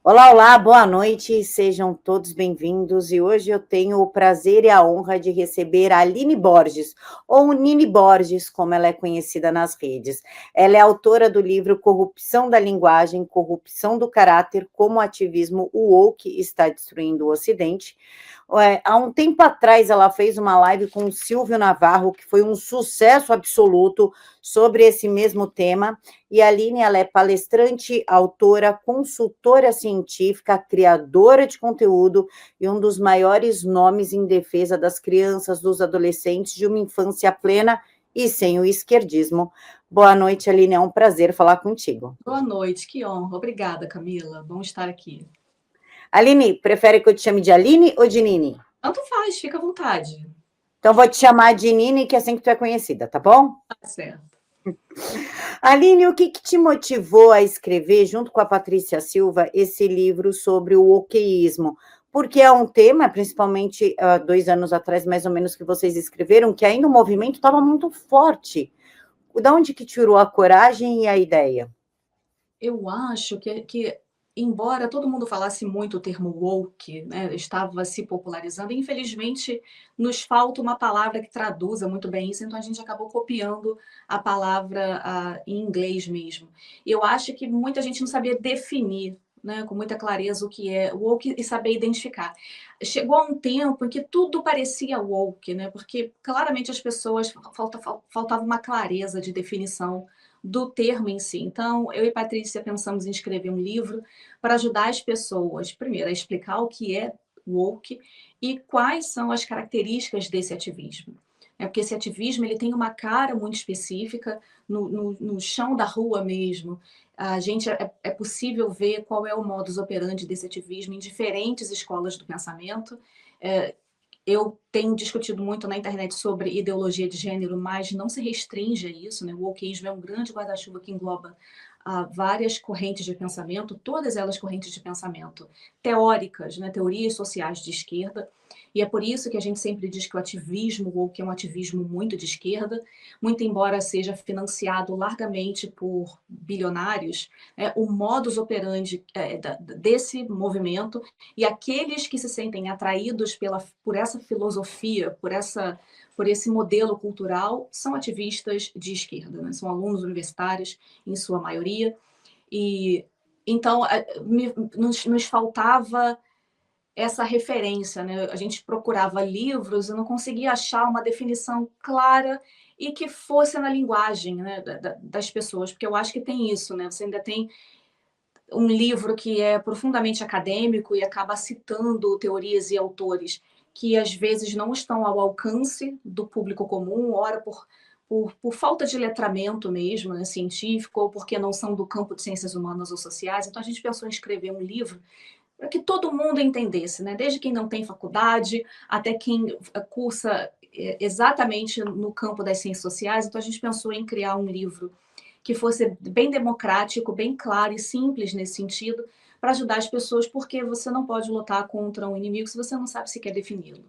Olá, olá, boa noite, sejam todos bem-vindos. E hoje eu tenho o prazer e a honra de receber a Aline Borges, ou Nini Borges, como ela é conhecida nas redes. Ela é autora do livro Corrupção da Linguagem, Corrupção do Caráter, como o ativismo woke está destruindo o Ocidente. Há um tempo atrás, ela fez uma live com o Silvio Navarro, que foi um sucesso absoluto sobre esse mesmo tema. E a Aline, ela é palestrante, autora, consultora científica, criadora de conteúdo e um dos maiores nomes em defesa das crianças, dos adolescentes, de uma infância plena e sem o esquerdismo. Boa noite, Aline, é um prazer falar contigo. Boa noite, que honra. Obrigada, Camila. Bom estar aqui. Aline, prefere que eu te chame de Aline ou de Nini? Tanto faz, fica à vontade. Então vou te chamar de Nini, que é assim que tu é conhecida, tá bom? Tá certo. Aline, o que te motivou a escrever, junto com a Patrícia Silva, esse livro sobre o wokeísmo? Porque é um tema, principalmente 2 anos atrás, mais ou menos, que vocês escreveram, que ainda o movimento estava muito forte. Da onde que tirou a coragem e a ideia? Eu acho que embora todo mundo falasse muito o termo woke, né, estava se popularizando, infelizmente nos falta uma palavra que traduza muito bem isso, então a gente acabou copiando a palavra em inglês mesmo. Eu acho que muita gente não sabia definir, né, com muita clareza o que é woke e saber identificar. Chegou a um tempo em que tudo parecia woke, né, porque claramente as pessoas faltava uma clareza de definição do termo em si. Então, eu e Patrícia pensamos em escrever um livro para ajudar as pessoas, primeiro, a explicar o que é woke e quais são as características desse ativismo. Porque esse ativismo ele tem uma cara muito específica no chão da rua mesmo. A gente é possível ver qual é o modus operandi desse ativismo em diferentes escolas do pensamento. Eu tenho discutido muito na internet sobre ideologia de gênero, mas não se restringe a isso, né? O wokeísmo é um grande guarda-chuva que engloba várias correntes de pensamento, todas elas correntes de pensamento teóricas, né? Teorias sociais de esquerda, e é por isso que a gente sempre diz que o ativismo woke é um ativismo muito de esquerda, muito embora seja financiado largamente por bilionários, o modus operandi desse movimento e aqueles que se sentem atraídos por essa filosofia, por esse modelo cultural, são ativistas de esquerda, né? São alunos universitários, em sua maioria. E então nos faltava essa referência, né? A gente procurava livros e não conseguia achar uma definição clara e que fosse na linguagem, né, das pessoas, porque eu acho que tem isso, né? Você ainda tem um livro que é profundamente acadêmico e acaba citando teorias e autores que às vezes não estão ao alcance do público comum, ora por falta de letramento mesmo, né, científico, ou porque não são do campo de ciências humanas ou sociais. Então a gente pensou em escrever um livro para que todo mundo entendesse, né? Desde quem não tem faculdade até quem cursa exatamente no campo das ciências sociais. Então a gente pensou em criar um livro que fosse bem democrático, bem claro e simples nesse sentido, para ajudar as pessoas, porque você não pode lutar contra um inimigo se você não sabe se quer defini-lo.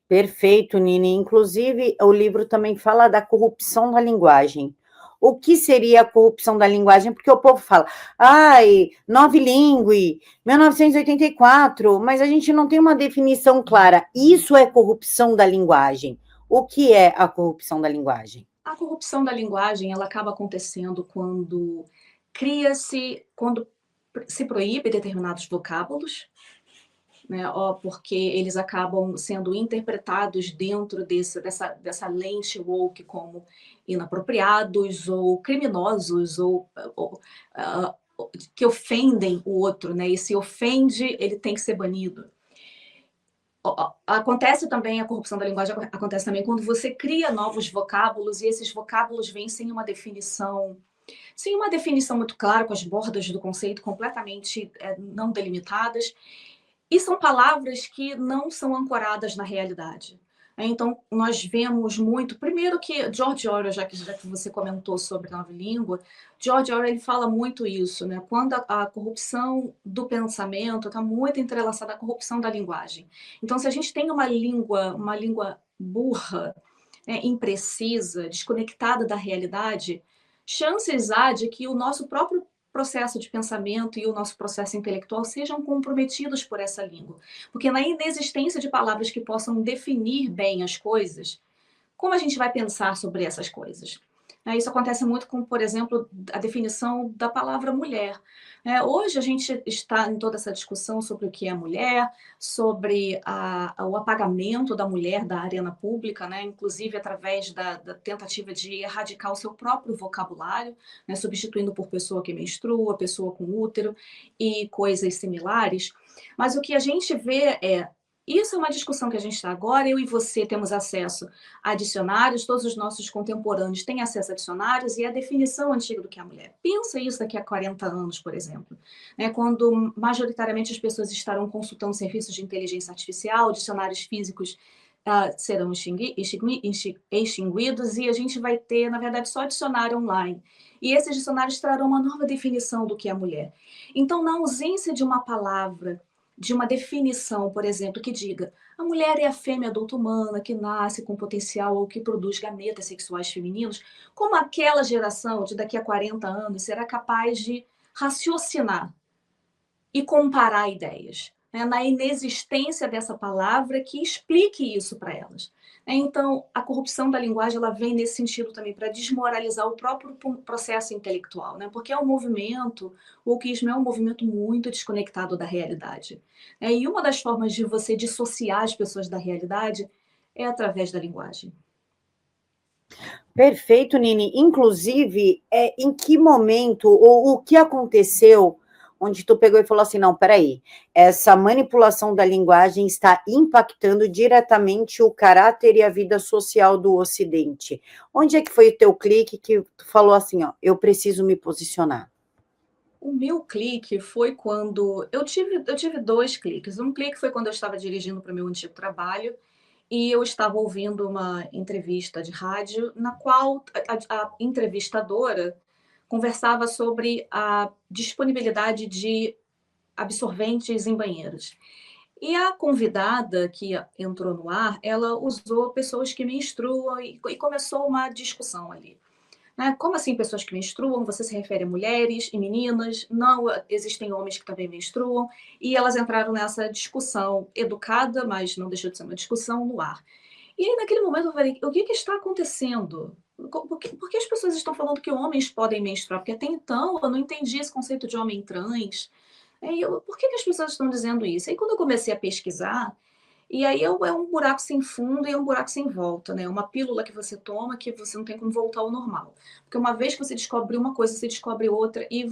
Perfeito, Nini. Inclusive, o livro também fala da corrupção da linguagem. O que seria a corrupção da linguagem? Porque o povo fala, ai, novilíngue, 1984, mas a gente não tem uma definição clara. Isso é corrupção da linguagem. O que é a corrupção da linguagem? A corrupção da linguagem ela acaba acontecendo quando se proíbe determinados vocábulos, né, porque eles acabam sendo interpretados dentro dessa lente woke como inapropriados ou criminosos ou que ofendem o outro, né? E se ofende, ele tem que ser banido. Acontece também a corrupção da linguagem, acontece também quando você cria novos vocábulos e esses vocábulos vêm sem uma definição muito clara, com as bordas do conceito completamente não delimitadas, e são palavras que não são ancoradas na realidade. Então, nós vemos muito. Primeiro que George Orwell, já que você comentou sobre nova língua, George Orwell ele fala muito isso, né? Quando a corrupção do pensamento está muito entrelaçada à corrupção da linguagem. Então, se a gente tem uma língua burra, né, imprecisa, desconectada da realidade, chances há de que o nosso próprio processo de pensamento e o nosso processo intelectual sejam comprometidos por essa língua. Porque na inexistência de palavras que possam definir bem as coisas, como a gente vai pensar sobre essas coisas? Isso acontece muito com, por exemplo, a definição da palavra mulher. Hoje a gente está em toda essa discussão sobre o que é mulher, sobre o apagamento da mulher da arena pública, né? Inclusive através da tentativa de erradicar o seu próprio vocabulário, né? Substituindo por pessoa que menstrua, pessoa com útero e coisas similares. Mas o que a gente vê isso é uma discussão que a gente está agora, eu e você temos acesso a dicionários, todos os nossos contemporâneos têm acesso a dicionários e a definição antiga do que é a mulher. Pensa isso daqui a 40 anos, por exemplo, né, quando majoritariamente as pessoas estarão consultando serviços de inteligência artificial, dicionários físicos serão extinguidos e a gente vai ter, na verdade, só dicionário online. E esses dicionários trarão uma nova definição do que é a mulher. Então, na ausência de uma palavra, de uma definição, por exemplo, que diga a mulher é a fêmea adulta humana que nasce com potencial ou que produz gametas sexuais femininos, como aquela geração de daqui a 40 anos será capaz de raciocinar e comparar ideias, né, na inexistência dessa palavra que explique isso para elas. Então, a corrupção da linguagem ela vem nesse sentido também, para desmoralizar o próprio processo intelectual, né? Porque é um movimento, o wokeismo é um movimento muito desconectado da realidade. E uma das formas de você dissociar as pessoas da realidade é através da linguagem. Perfeito, Nini. Inclusive, em que momento, ou o que aconteceu, onde tu pegou e falou assim, não, peraí, essa manipulação da linguagem está impactando diretamente o caráter e a vida social do Ocidente. Onde é que foi o teu clique que tu falou assim, ó, eu preciso me posicionar? O meu clique foi quando eu tive 2 cliques. Um clique foi quando eu estava dirigindo para o meu antigo trabalho, e eu estava ouvindo uma entrevista de rádio, na qual a entrevistadora conversava sobre a disponibilidade de absorventes em banheiros. E a convidada que entrou no ar, ela usou pessoas que menstruam e começou uma discussão ali. Né? Como assim pessoas que menstruam? Você se refere a mulheres e meninas? Não, existem homens que também menstruam. E elas entraram nessa discussão educada, mas não deixou de ser uma discussão no ar. E aí, naquele momento, eu falei: o que está acontecendo? Por que as pessoas estão falando que homens podem menstruar? Porque até então eu não entendi esse conceito de homem trans. Por que as pessoas estão dizendo isso? Aí, quando eu comecei a pesquisar, e aí é um buraco sem fundo e é um buraco sem volta, né? Uma pílula que você toma que você não tem como voltar ao normal. Porque uma vez que você descobre uma coisa, você descobre outra, e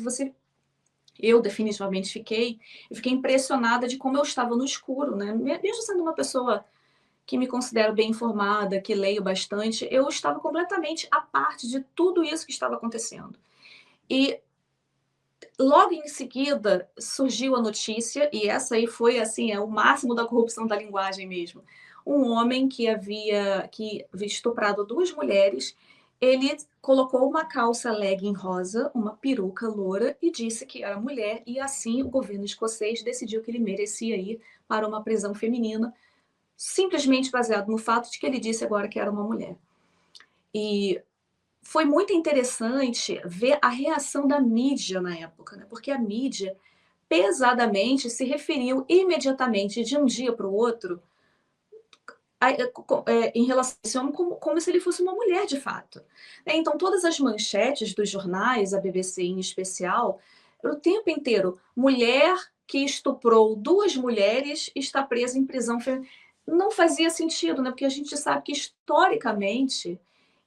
eu definitivamente fiquei impressionada de como eu estava no escuro, né? Mesmo sendo uma pessoa que me considero bem informada, que leio bastante, eu estava completamente à parte de tudo isso que estava acontecendo. E logo em seguida surgiu a notícia, e essa aí foi assim, o máximo da corrupção da linguagem mesmo. Um homem que havia estuprado 2 mulheres, ele colocou uma calça legging rosa, uma peruca loura e disse que era mulher, e assim o governo escocês decidiu que ele merecia ir para uma prisão feminina, simplesmente baseado no fato de que ele disse agora que era uma mulher. E foi muito interessante ver a reação da mídia na época, né? Porque a mídia pesadamente se referiu imediatamente, de um dia para o outro, em relação a esse homem como se ele fosse uma mulher de fato. Então, todas as manchetes dos jornais, a BBC em especial, o tempo inteiro, mulher que estuprou 2 mulheres está presa em prisão feminina. Não fazia sentido, né? Porque a gente sabe que historicamente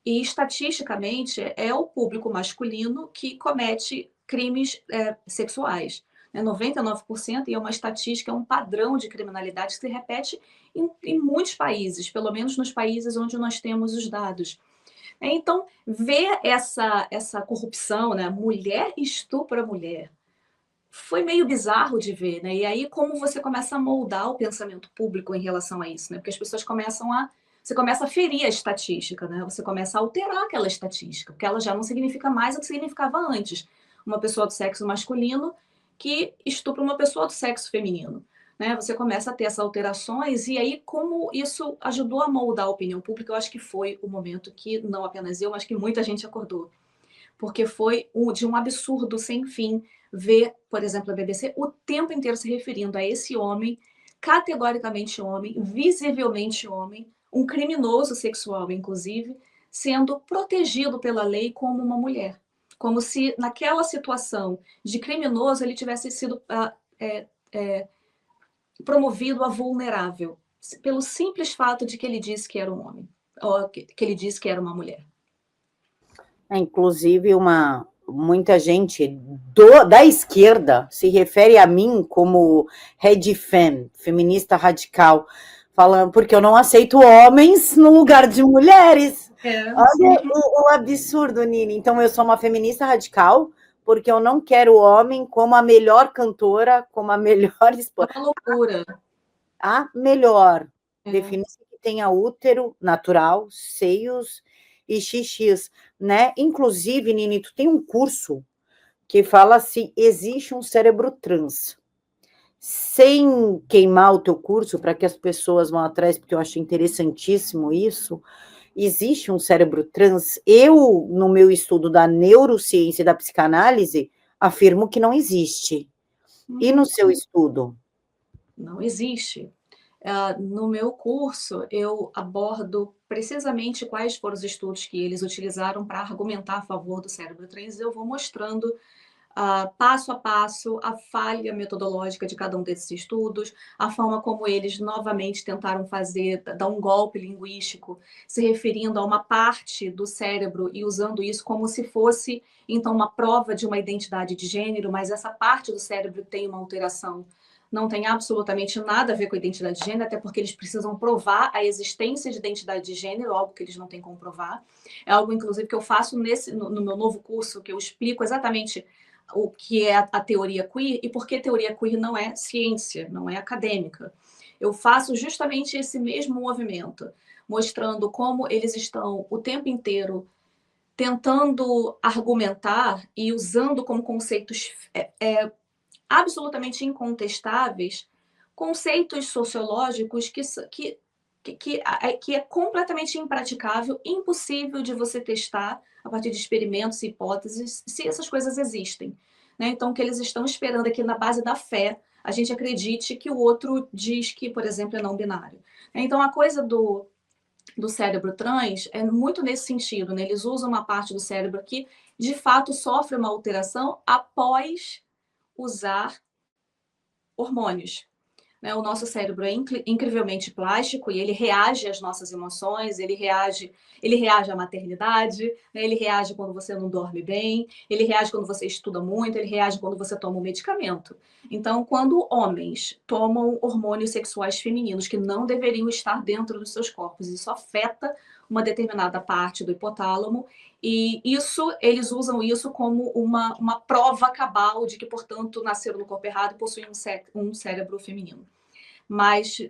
e estatisticamente é o público masculino que comete crimes sexuais. 99%, e é uma estatística, é um padrão de criminalidade que se repete em muitos países, pelo menos nos países onde nós temos os dados. Então, ver essa corrupção, né? Mulher estupra mulher, foi meio bizarro de ver, né? E aí como você começa a moldar o pensamento público em relação a isso, né? Porque as pessoas você começa a ferir a estatística, né? Você começa a alterar aquela estatística, porque ela já não significa mais o que significava antes. Uma pessoa do sexo masculino que estupra uma pessoa do sexo feminino, né? Você começa a ter essas alterações e aí como isso ajudou a moldar a opinião pública, eu acho que foi o momento que não apenas eu, mas que muita gente acordou, porque foi de um absurdo sem fim vê, por exemplo, a BBC o tempo inteiro se referindo a esse homem, categoricamente homem, visivelmente homem, um criminoso sexual, inclusive, sendo protegido pela lei como uma mulher. Como se naquela situação de criminoso ele tivesse sido promovido a vulnerável, pelo simples fato de que ele disse que era um homem, ou que ele disse que era uma mulher. Inclusive, muita gente da esquerda se refere a mim como red fem, feminista radical, falando porque eu não aceito homens no lugar de mulheres. Olha o absurdo, Nini. Então, eu sou uma feminista radical porque eu não quero o homem como a melhor cantora, como a melhor esposa. É uma loucura. A melhor. Definição que tenha útero natural, seios e xixis, né? Inclusive, Nini, tu tem um curso que fala se existe um cérebro trans. Sem queimar o teu curso, para que as pessoas vão atrás, porque eu acho interessantíssimo isso, existe um cérebro trans. Eu, no meu estudo da neurociência e da psicanálise, afirmo que não existe. E no seu estudo? Não existe. No meu curso, eu abordo precisamente quais foram os estudos que eles utilizaram para argumentar a favor do cérebro trans. Eu vou mostrando passo a passo a falha metodológica de cada um desses estudos, a forma como eles novamente tentaram dar um golpe linguístico, se referindo a uma parte do cérebro e usando isso como se fosse, então, uma prova de uma identidade de gênero, mas essa parte do cérebro tem uma alteração. Não tem absolutamente nada a ver com a identidade de gênero, até porque eles precisam provar a existência de identidade de gênero, algo que eles não têm como provar. É algo, inclusive, que eu faço no meu novo curso, que eu explico exatamente o que é a teoria queer e por que teoria queer não é ciência, não é acadêmica. Eu faço justamente esse mesmo movimento, mostrando como eles estão o tempo inteiro tentando argumentar e usando como conceitos absolutamente incontestáveis conceitos sociológicos que é completamente impraticável, impossível de você testar a partir de experimentos e hipóteses, se essas coisas existem. Né? Então, o que eles estão esperando é que, na base da fé, a gente acredite que o outro diz que, por exemplo, é não binário. Então, a coisa do cérebro trans é muito nesse sentido. Né? Eles usam uma parte do cérebro que, de fato, sofre uma alteração após usar hormônios. Né? O nosso cérebro é incrivelmente plástico e ele reage às nossas emoções, ele reage à maternidade, né? Ele reage quando você não dorme bem, ele reage quando você estuda muito, ele reage quando você toma um medicamento. Então, quando homens tomam hormônios sexuais femininos que não deveriam estar dentro dos seus corpos, isso afeta uma determinada parte do hipotálamo, e eles usam isso como uma prova cabal de que, portanto, nasceram no corpo errado e possuem um cérebro feminino. Mas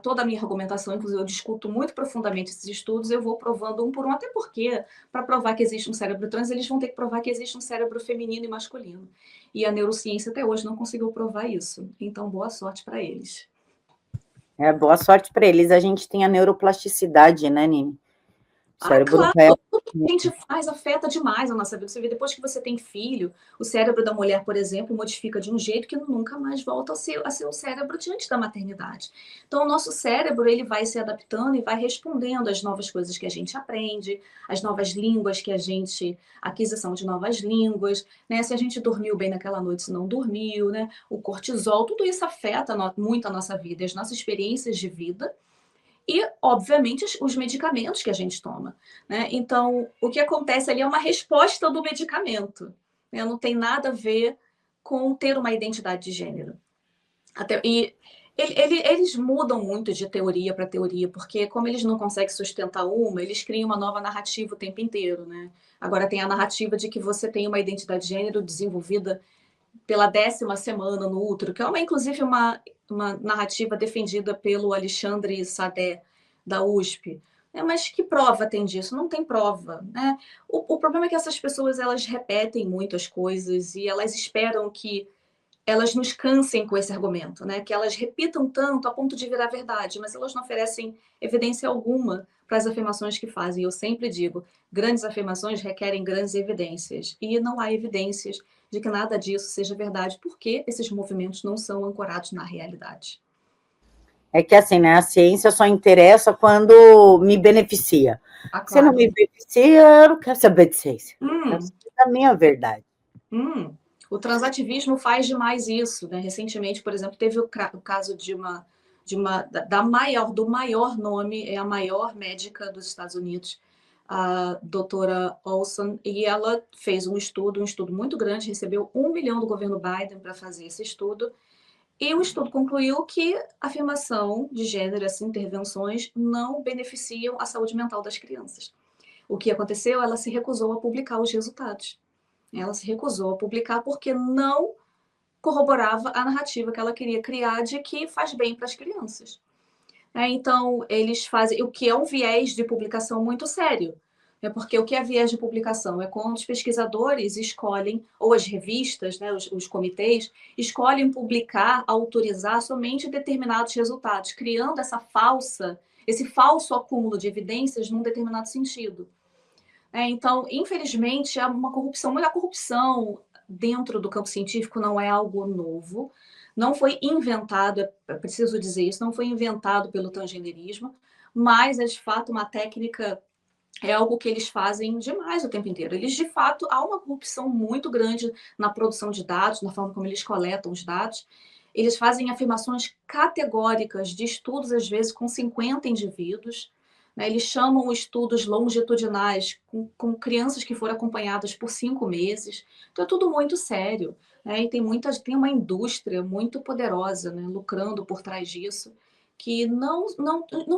toda a minha argumentação, inclusive, eu discuto muito profundamente esses estudos, eu vou provando um por um, até porque, para provar que existe um cérebro trans, eles vão ter que provar que existe um cérebro feminino e masculino. E a neurociência até hoje não conseguiu provar isso. Então, boa sorte para eles. Boa sorte para eles. A gente tem a neuroplasticidade, né, Nini? Claro, tudo que a gente faz afeta demais a nossa vida. Você vê, depois que você tem filho, o cérebro da mulher, por exemplo, modifica de um jeito que nunca mais volta a ser o cérebro diante da maternidade. Então, o nosso cérebro, ele vai se adaptando e vai respondendo às novas coisas que a gente aprende, às novas línguas que aquisição de novas línguas, né? Se a gente dormiu bem naquela noite, se não dormiu, né? O cortisol, tudo isso afeta muito a nossa vida, as nossas experiências de vida. E, obviamente, os medicamentos que a gente toma. Né? Então, o que acontece ali é uma resposta do medicamento. Né? Não tem nada a ver com ter uma identidade de gênero. Eles mudam muito de teoria para teoria, porque como eles não conseguem sustentar uma, eles criam uma nova narrativa o tempo inteiro. Né? Agora tem a narrativa de que você tem uma identidade de gênero desenvolvida pela 10ª semana no útero, que é inclusive uma narrativa defendida pelo Alexandre Sadeh, da USP. Mas que prova tem disso? Não tem prova. Né? O problema é que essas pessoas elas repetem muito as coisas e elas esperam que elas nos cansem com esse argumento, né? Que elas repitam tanto a ponto de virar verdade, mas elas não oferecem evidência alguma para as afirmações que fazem. Eu sempre digo, grandes afirmações requerem grandes evidências, e não há evidências de que nada disso seja verdade, porque esses movimentos não são ancorados na realidade. É que assim, né, a ciência só interessa quando me beneficia. Ah, Se não claro. me beneficia, eu não quero saber de ciência. Eu quero saber da minha verdade. O transativismo faz demais isso, né? Recentemente, por exemplo, teve o caso do maior nome, é a maior médica dos Estados Unidos, a doutora Olson, e ela fez um estudo muito grande, recebeu 1 milhão do governo Biden para fazer esse estudo, e o estudo concluiu que a afirmação de gênero, essas intervenções, não beneficiam a saúde mental das crianças. O que aconteceu? Ela se recusou a publicar os resultados. Ela se recusou a publicar porque não corroborava a narrativa que ela queria criar de que faz bem para as crianças. Então, eles fazem o que é um viés de publicação muito sério. Porque o que é viés de publicação? É quando os pesquisadores escolhem, ou as revistas, né, os comitês, escolhem publicar, autorizar somente determinados resultados, criando esse falso acúmulo de evidências num determinado sentido. Então, infelizmente, há uma corrupção, mas a corrupção dentro do campo científico não é algo novo, não foi inventado, é preciso dizer isso, não foi inventado pelo transgenerismo, mas é de fato uma técnica, é algo que eles fazem demais o tempo inteiro. Eles, de fato, há uma corrupção muito grande na produção de dados, na forma como eles coletam os dados. Eles fazem afirmações categóricas de estudos, às vezes, com 50 indivíduos. Eles chamam estudos longitudinais com crianças que foram acompanhadas por 5 meses. Então, é tudo muito sério. E tem uma indústria muito poderosa, né, lucrando por trás disso, que não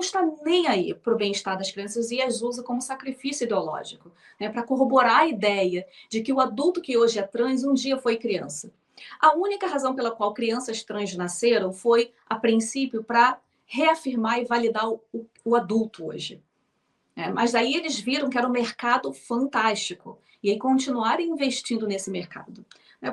está nem aí para o bem-estar das crianças e as usa como sacrifício ideológico, né, para corroborar a ideia de que o adulto que hoje é trans um dia foi criança. A única razão pela qual crianças trans nasceram foi, a princípio, para reafirmar e validar o adulto hoje. Mas aí eles viram que era um mercado fantástico e aí continuaram investindo nesse mercado.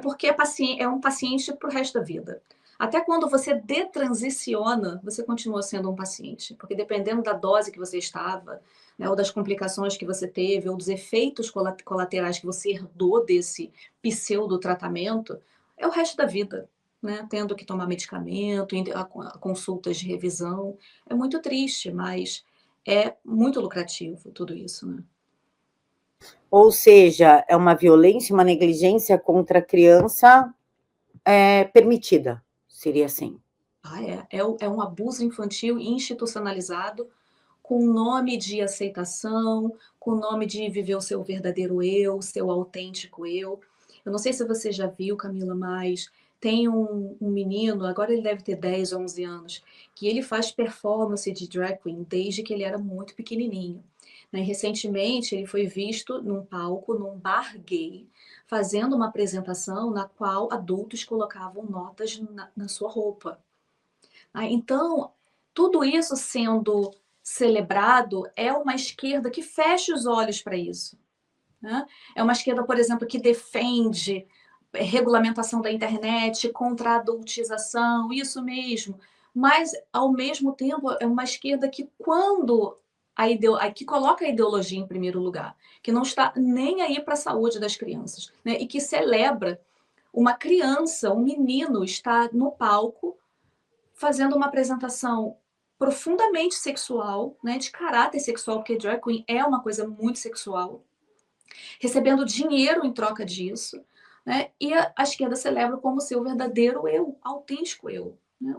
Porque é um paciente para o resto da vida. Até quando você detransiciona, você continua sendo um paciente, porque dependendo da dose que você estava, né, ou das complicações que você teve, ou dos efeitos colaterais que você herdou desse pseudo-tratamento, é o resto da vida, né? Tendo que tomar medicamento, indo a consultas de revisão. É muito triste, mas é muito lucrativo tudo isso, né? Ou seja, é uma violência, uma negligência contra a criança permitida, seria assim. É um abuso infantil institucionalizado, com nome de aceitação, com nome de viver o seu verdadeiro eu, seu autêntico eu. Eu não sei se você já viu, Camila, mas tem um menino, agora ele deve ter 10, 11 anos, que ele faz performance de drag queen desde que ele era muito pequenininho. Recentemente, ele foi visto num palco, num bar gay, fazendo uma apresentação na qual adultos colocavam notas na sua roupa. Então, tudo isso sendo celebrado é uma esquerda que fecha os olhos para isso. Né? É uma esquerda, por exemplo, que defende regulamentação da internet contra a adultização, isso mesmo. Mas, ao mesmo tempo, é uma esquerda que, que coloca a ideologia em primeiro lugar, que não está nem aí para a saúde das crianças, né? E que celebra uma criança, um menino, estar no palco fazendo uma apresentação profundamente sexual, né, de caráter sexual, porque drag queen é uma coisa muito sexual, recebendo dinheiro em troca disso, né, e a esquerda celebra como seu verdadeiro eu, autêntico eu. Né?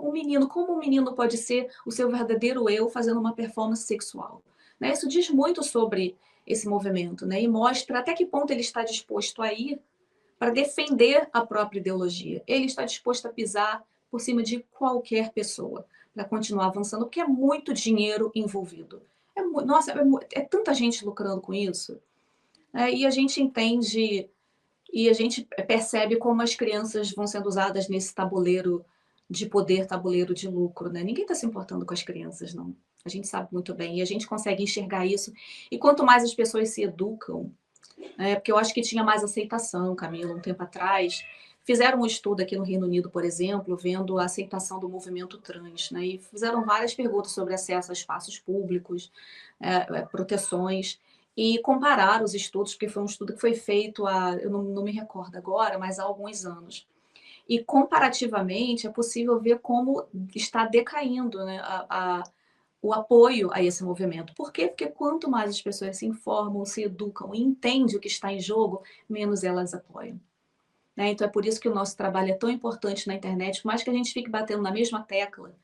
Como um menino pode ser o seu verdadeiro eu fazendo uma performance sexual? Né? Isso diz muito sobre esse movimento, né, e mostra até que ponto ele está disposto a ir para defender a própria ideologia. Ele está disposto a pisar por cima de qualquer pessoa para continuar avançando, porque é muito dinheiro envolvido. Nossa, é tanta gente lucrando com isso. E a gente entende e a gente percebe como as crianças vão sendo usadas nesse tabuleiro de poder, tabuleiro de lucro. Né? Ninguém está se importando com as crianças, não. A gente sabe muito bem e a gente consegue enxergar isso. E quanto mais as pessoas se educam, porque eu acho que tinha mais aceitação, Camila, um tempo atrás. Fizeram um estudo aqui no Reino Unido, por exemplo, vendo a aceitação do movimento trans, né? E fizeram várias perguntas sobre acesso a espaços públicos, proteções. e comparar os estudos, porque foi um estudo que foi feito eu não me recordo agora, mas há alguns anos. E comparativamente é possível ver como está decaindo, né, o apoio a esse movimento. Por quê? Porque quanto mais as pessoas se informam, se educam e entendem o que está em jogo, menos elas apoiam. Né? Então é por isso que o nosso trabalho é tão importante na internet, por mais que a gente fique batendo na mesma tecla.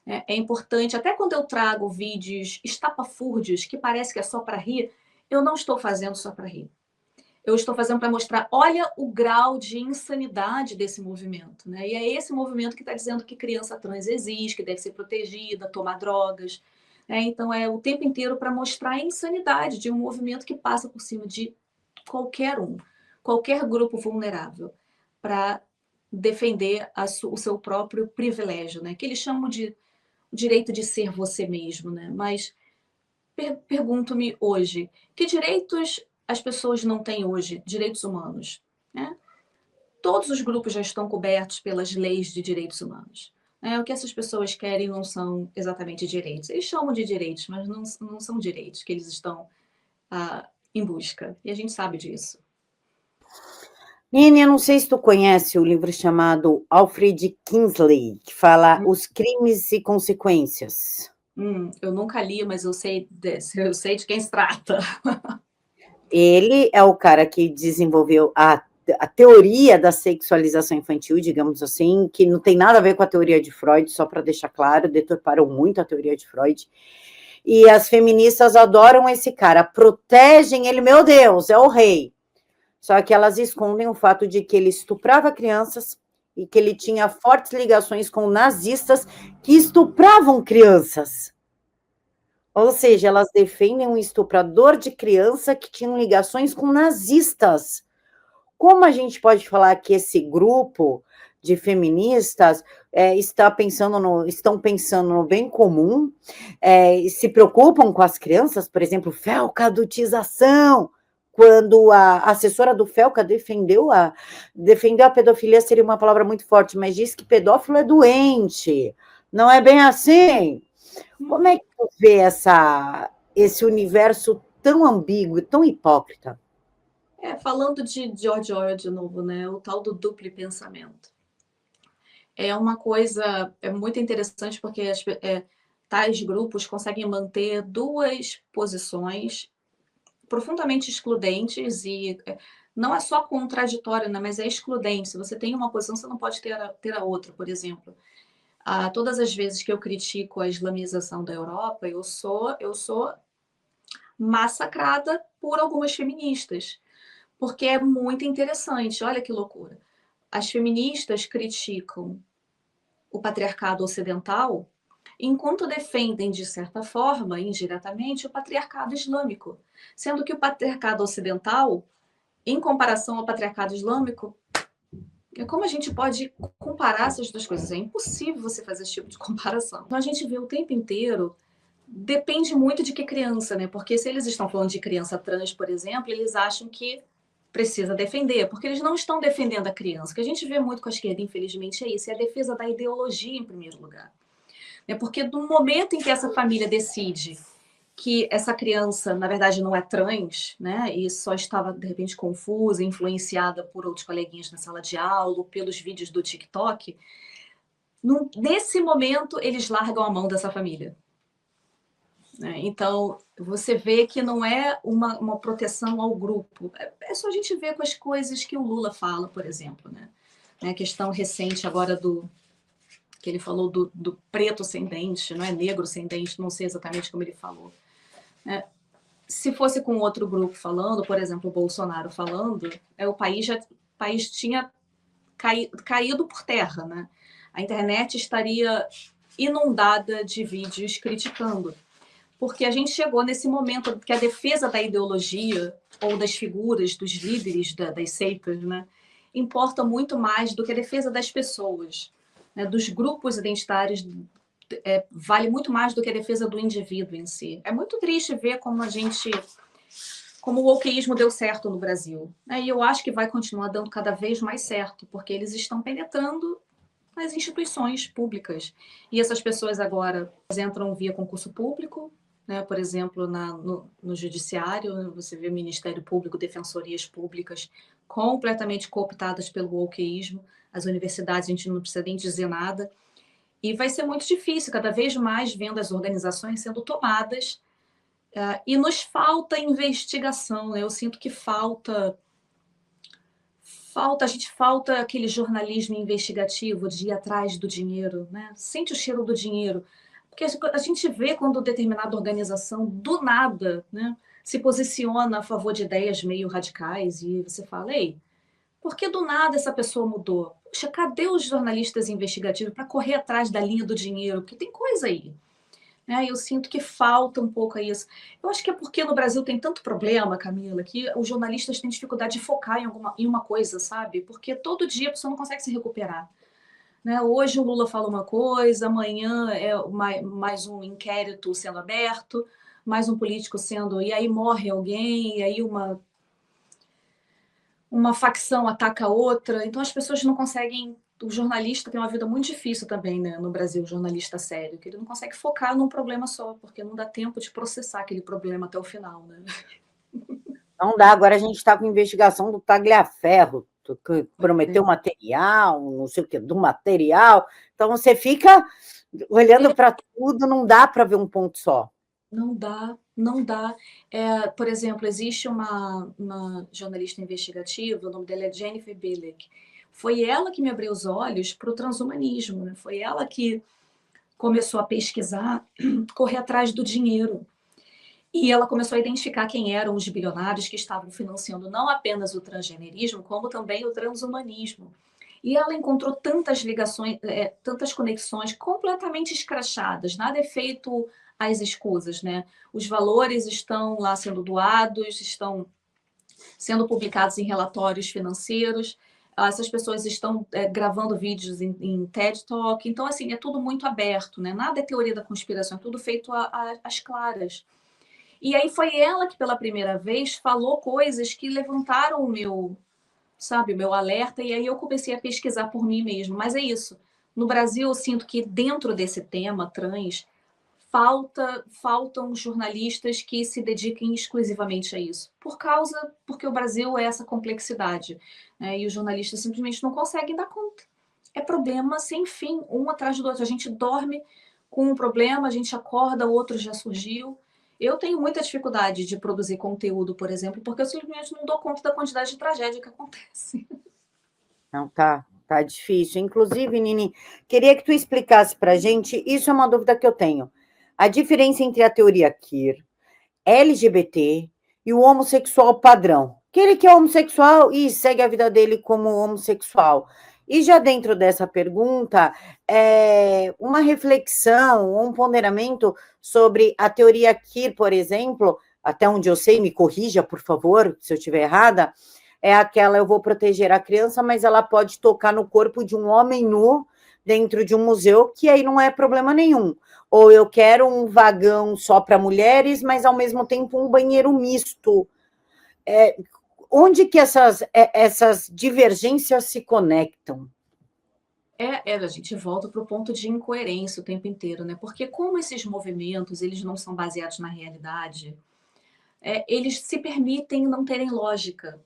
É importante, até quando eu trago vídeos estapafúrdios, que parece que é só para rir, eu não estou fazendo só para rir. Eu estou fazendo para mostrar, olha o grau de insanidade desse movimento. Né? E é esse movimento que está dizendo que criança trans existe, que deve ser protegida, tomar drogas. Né? Então, é o tempo inteiro para mostrar a insanidade de um movimento que passa por cima de qualquer um, qualquer grupo vulnerável, para defender o seu próprio privilégio, né? Que eles chamam de direito de ser você mesmo. Né? Mas pergunto-me hoje, que direitos as pessoas não têm hoje, direitos humanos? Né? Todos os grupos já estão cobertos pelas leis de direitos humanos. O que essas pessoas querem não são exatamente direitos. Eles chamam de direitos, mas não são direitos que eles estão em busca. E a gente sabe disso. Nini, eu não sei se tu conhece o livro chamado Alfred Kingsley, que fala Os Crimes e Consequências. Eu nunca li, mas eu sei de quem se trata. Ele é o cara que desenvolveu a teoria da sexualização infantil, digamos assim, que não tem nada a ver com a teoria de Freud, só para deixar claro, deturparam muito a teoria de Freud. E as feministas adoram esse cara, protegem ele, meu Deus, é o rei. Só que elas escondem o fato de que ele estuprava crianças e que ele tinha fortes ligações com nazistas que estupravam crianças. Ou seja, elas defendem um estuprador de criança que tinha ligações com nazistas. Como a gente pode falar que esse grupo de feministas estão pensando no bem comum, se preocupam com as crianças, por exemplo, felcadutização, quando a assessora do Felca defendeu a pedofilia, seria uma palavra muito forte, mas diz que pedófilo é doente. Não é bem assim? Como é que tu vê esse universo tão ambíguo, tão hipócrita? Falando de George Orwell de novo, né? O tal do duplo pensamento. É uma coisa muito interessante porque tais grupos conseguem manter duas posições profundamente excludentes e não é só contraditória, né, mas é excludente. Se você tem uma posição, você não pode ter a outra, por exemplo. Todas as vezes que eu critico a islamização da Europa, eu sou massacrada por algumas feministas, porque é muito interessante. Olha que loucura. As feministas criticam o patriarcado ocidental, enquanto defendem, de certa forma, indiretamente, o patriarcado islâmico, sendo que o patriarcado ocidental, em comparação ao patriarcado islâmico, como a gente pode comparar essas duas coisas? É impossível você fazer esse tipo de comparação. Então a gente vê o tempo inteiro, depende muito de que criança, né? Porque se eles estão falando de criança trans, por exemplo, eles acham que precisa defender, porque eles não estão defendendo a criança. O que a gente vê muito com a esquerda, infelizmente, é isso, é a defesa da ideologia em primeiro lugar. Porque no momento em que essa família decide que essa criança, na verdade, não é trans, né, e só estava, de repente, confusa, influenciada por outros coleguinhas na sala de aula, ou pelos vídeos do TikTok, nesse momento, eles largam a mão dessa família. Então, você vê que não é uma proteção ao grupo. É só a gente ver com as coisas que o Lula fala, por exemplo. Né? A questão recente agora que ele falou do preto sem dente, não é negro sem dente, não sei exatamente como ele falou. Se fosse com outro grupo falando, por exemplo, o Bolsonaro falando, o país tinha caído por terra. Né? A internet estaria inundada de vídeos criticando. Porque a gente chegou nesse momento que a defesa da ideologia ou das figuras, dos líderes das seitas, né, importa muito mais do que a defesa das pessoas, né, dos grupos identitários, vale muito mais do que a defesa do indivíduo em si. É muito triste ver como o wokeísmo deu certo no Brasil. Né, e eu acho que vai continuar dando cada vez mais certo, porque eles estão penetrando nas instituições públicas. E essas pessoas agora entram via concurso público, né? Por exemplo, no judiciário, você vê o Ministério Público, defensorias públicas completamente cooptadas pelo wokeísmo, as universidades, a gente não precisa nem dizer nada, e vai ser muito difícil, cada vez mais vendo as organizações sendo tomadas, e nos falta investigação, né? Eu sinto que a gente falta aquele jornalismo investigativo de ir atrás do dinheiro, né? Sente o cheiro do dinheiro. Porque a gente vê quando determinada organização, do nada, né, se posiciona a favor de ideias meio radicais e você fala, ei, por que do nada essa pessoa mudou? Poxa, cadê os jornalistas investigativos para correr atrás da linha do dinheiro? Porque tem coisa aí. Né? Eu sinto que falta um pouco isso. Eu acho que é porque no Brasil tem tanto problema, Camila, que os jornalistas têm dificuldade de focar em uma coisa, sabe? Porque todo dia a pessoa não consegue se recuperar. Né? Hoje o Lula fala uma coisa, amanhã é mais um inquérito sendo aberto, mais um político sendo. E aí morre alguém, e aí uma facção ataca a outra. Então as pessoas não conseguem. O jornalista tem uma vida muito difícil também, né, no Brasil, o jornalista sério, que ele não consegue focar num problema só, porque não dá tempo de processar aquele problema até o final. Né? Não dá, agora a gente está com investigação do Tagliaferro, que prometeu material, não sei o que, do material. Então você fica olhando para tudo, não dá para ver um ponto só. Não dá, não dá. Por exemplo, existe uma jornalista investigativa, o nome dela é Jennifer Bilek. Foi ela que me abriu os olhos para o transhumanismo, né? Foi ela que começou a pesquisar, correr atrás do dinheiro. E ela começou a identificar quem eram os bilionários que estavam financiando não apenas o transgenerismo, como também o transhumanismo. E ela encontrou tantas ligações, tantas conexões completamente escrachadas, nada é feito às escusas, né? Os valores estão lá sendo doados, estão sendo publicados em relatórios financeiros, essas pessoas estão gravando vídeos em TED Talk, então, assim, é tudo muito aberto, né? Nada é teoria da conspiração, é tudo feito às claras. E aí foi ela que, pela primeira vez, falou coisas que levantaram o meu alerta, e aí eu comecei a pesquisar por mim mesmo. Mas é isso. No Brasil, eu sinto que dentro desse tema trans, faltam jornalistas que se dediquem exclusivamente a isso. Porque o Brasil é essa complexidade. Né? E os jornalistas simplesmente não conseguem dar conta. É problema sem fim, um atrás do outro. A gente dorme com um problema, a gente acorda, o outro já surgiu. Eu tenho muita dificuldade de produzir conteúdo, por exemplo, porque eu simplesmente não dou conta da quantidade de tragédia que acontece. Não, tá difícil. Inclusive, Nini, queria que tu explicasse para a gente, isso é uma dúvida que eu tenho, a diferença entre a teoria queer, LGBT e o homossexual padrão. Aquele que é homossexual e segue a vida dele como homossexual. E já dentro dessa pergunta, uma reflexão, um ponderamento sobre a teoria queer, por exemplo, até onde eu sei, me corrija, por favor, se eu estiver errada, é aquela, eu vou proteger a criança, mas ela pode tocar no corpo de um homem nu dentro de um museu, que aí não é problema nenhum. Ou eu quero um vagão só para mulheres, mas ao mesmo tempo um banheiro misto. Onde que essas divergências se conectam? A gente volta para o ponto de incoerência o tempo inteiro, né? Porque como esses movimentos, eles não são baseados na realidade, eles se permitem não terem lógica.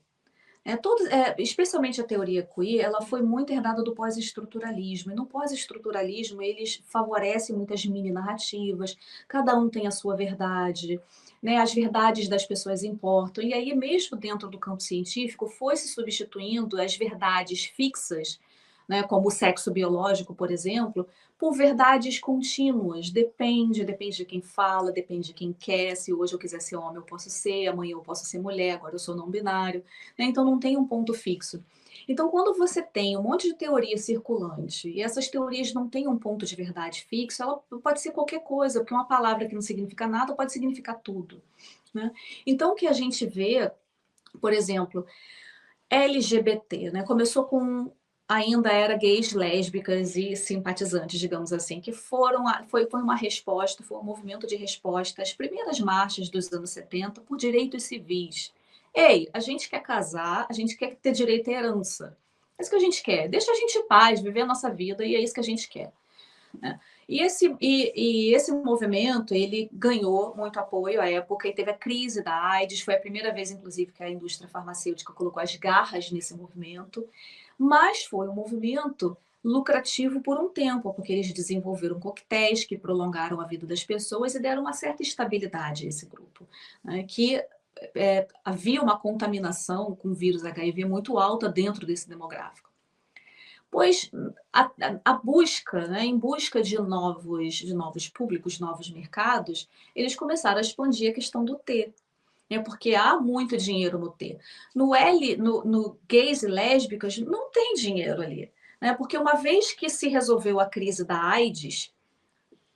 Especialmente a teoria queer, ela foi muito herdada do pós-estruturalismo. E no pós-estruturalismo, eles favorecem muitas mini-narrativas, cada um tem a sua verdade, né? As verdades das pessoas importam. E aí, mesmo dentro do campo científico, foi se substituindo as verdades fixas, né, como o sexo biológico, por exemplo, por verdades contínuas. Depende de quem fala, depende de quem quer. Se hoje eu quiser ser homem, eu posso ser, amanhã eu posso ser mulher, agora eu sou não binário. Né? Então não tem um ponto fixo. Então, quando você tem um monte de teoria circulante e essas teorias não têm um ponto de verdade fixo, ela pode ser qualquer coisa, porque uma palavra que não significa nada pode significar tudo. Né? Então, o que a gente vê, por exemplo, LGBT, né? Começou com ainda era gays, lésbicas e simpatizantes, digamos assim, que foi uma resposta, foi um movimento de resposta às primeiras marchas dos anos 70 por direitos civis. Ei, a gente quer casar, a gente quer ter direito à herança. É isso que a gente quer. Deixa a gente em paz, viver a nossa vida, e é isso que a gente quer. né? E esse movimento, ele ganhou muito apoio à época e teve a crise da AIDS, foi a primeira vez, inclusive, que a indústria farmacêutica colocou as garras nesse movimento, mas foi um movimento lucrativo por um tempo, porque eles desenvolveram coquetéis que prolongaram a vida das pessoas e deram uma certa estabilidade a esse grupo, né? Que havia uma contaminação com o vírus HIV muito alta dentro desse demográfico. Pois a busca, né, em busca de novos públicos, novos mercados, eles começaram a expandir a questão do T, né, porque há muito dinheiro no T. No gays e lésbicas, não tem dinheiro ali, né, porque uma vez que se resolveu a crise da AIDS,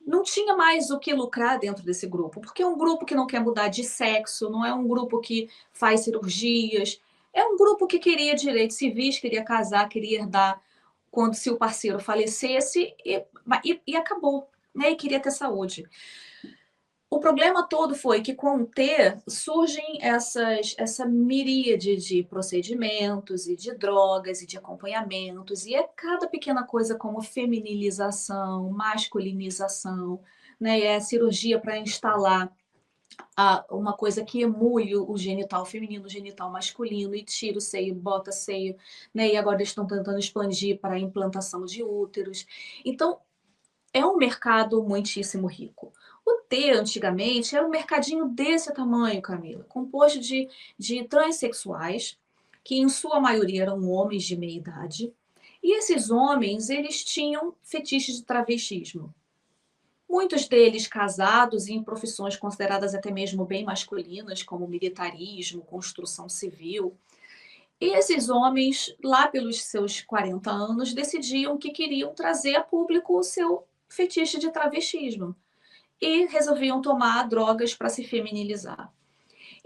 não tinha mais o que lucrar dentro desse grupo, porque é um grupo que não quer mudar de sexo, não é um grupo que faz cirurgias, é um grupo que queria direitos civis, queria casar, queria herdar quando se o parceiro falecesse e acabou, né? E queria ter saúde. O problema todo foi que com o T surgem essa miríade de procedimentos e de drogas e de acompanhamentos, e é cada pequena coisa como feminilização, masculinização, né? É cirurgia para instalar uma coisa que emule o genital feminino, o genital masculino, e tira o seio, bota seio, né? E agora eles estão tentando expandir para a implantação de úteros. Então, é um mercado muitíssimo rico. O T, antigamente, era um mercadinho desse tamanho, Camila, composto de transexuais, que em sua maioria eram homens de meia idade, e esses homens, eles tinham fetiches de travestismo. Muitos deles casados e em profissões consideradas até mesmo bem masculinas, como militarismo, construção civil. E esses homens, lá pelos seus 40 anos, decidiam que queriam trazer a público o seu fetiche de travestismo e resolviam tomar drogas para se feminilizar.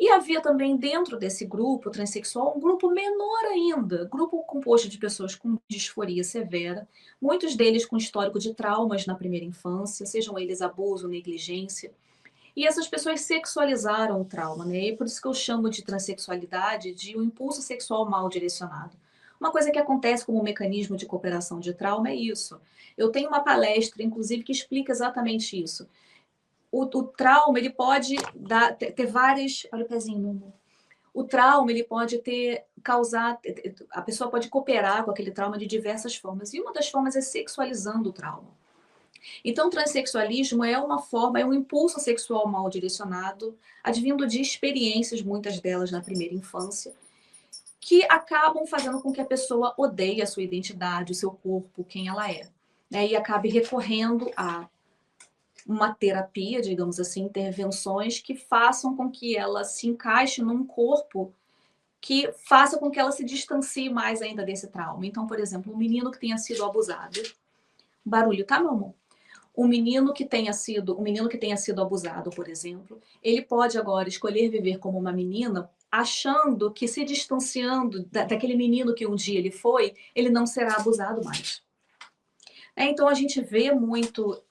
E havia também dentro desse grupo transexual um grupo menor ainda, grupo composto de pessoas com disforia severa, muitos deles com histórico de traumas na primeira infância, sejam eles abuso, negligência. E essas pessoas sexualizaram o trauma, né? E por isso que eu chamo de transexualidade de um impulso sexual mal direcionado. Uma coisa que acontece como um mecanismo de cooperação de trauma é isso. Eu tenho uma palestra, inclusive, que explica exatamente isso. O trauma, ele pode ter várias... Olha o pezinho, meu amor. O trauma, ele pode causar... A pessoa pode cooperar com aquele trauma de diversas formas. E uma das formas é sexualizando o trauma. Então, o transexualismo é uma forma, é um impulso sexual mal direcionado, advindo de experiências, muitas delas na primeira infância, que acabam fazendo com que a pessoa odeie a sua identidade, o seu corpo, quem ela é, né? E acabe recorrendo a uma terapia, digamos assim, intervenções que façam com que ela se encaixe num corpo que faça com que ela se distancie mais ainda desse trauma. Então, por exemplo, um menino que tenha sido abusado. Barulho, tá, meu amor? Um menino que tenha sido abusado, por exemplo, ele pode agora escolher viver como uma menina, achando que se distanciando daquele menino que um dia ele foi, ele não será abusado mais. Então a gente vê muito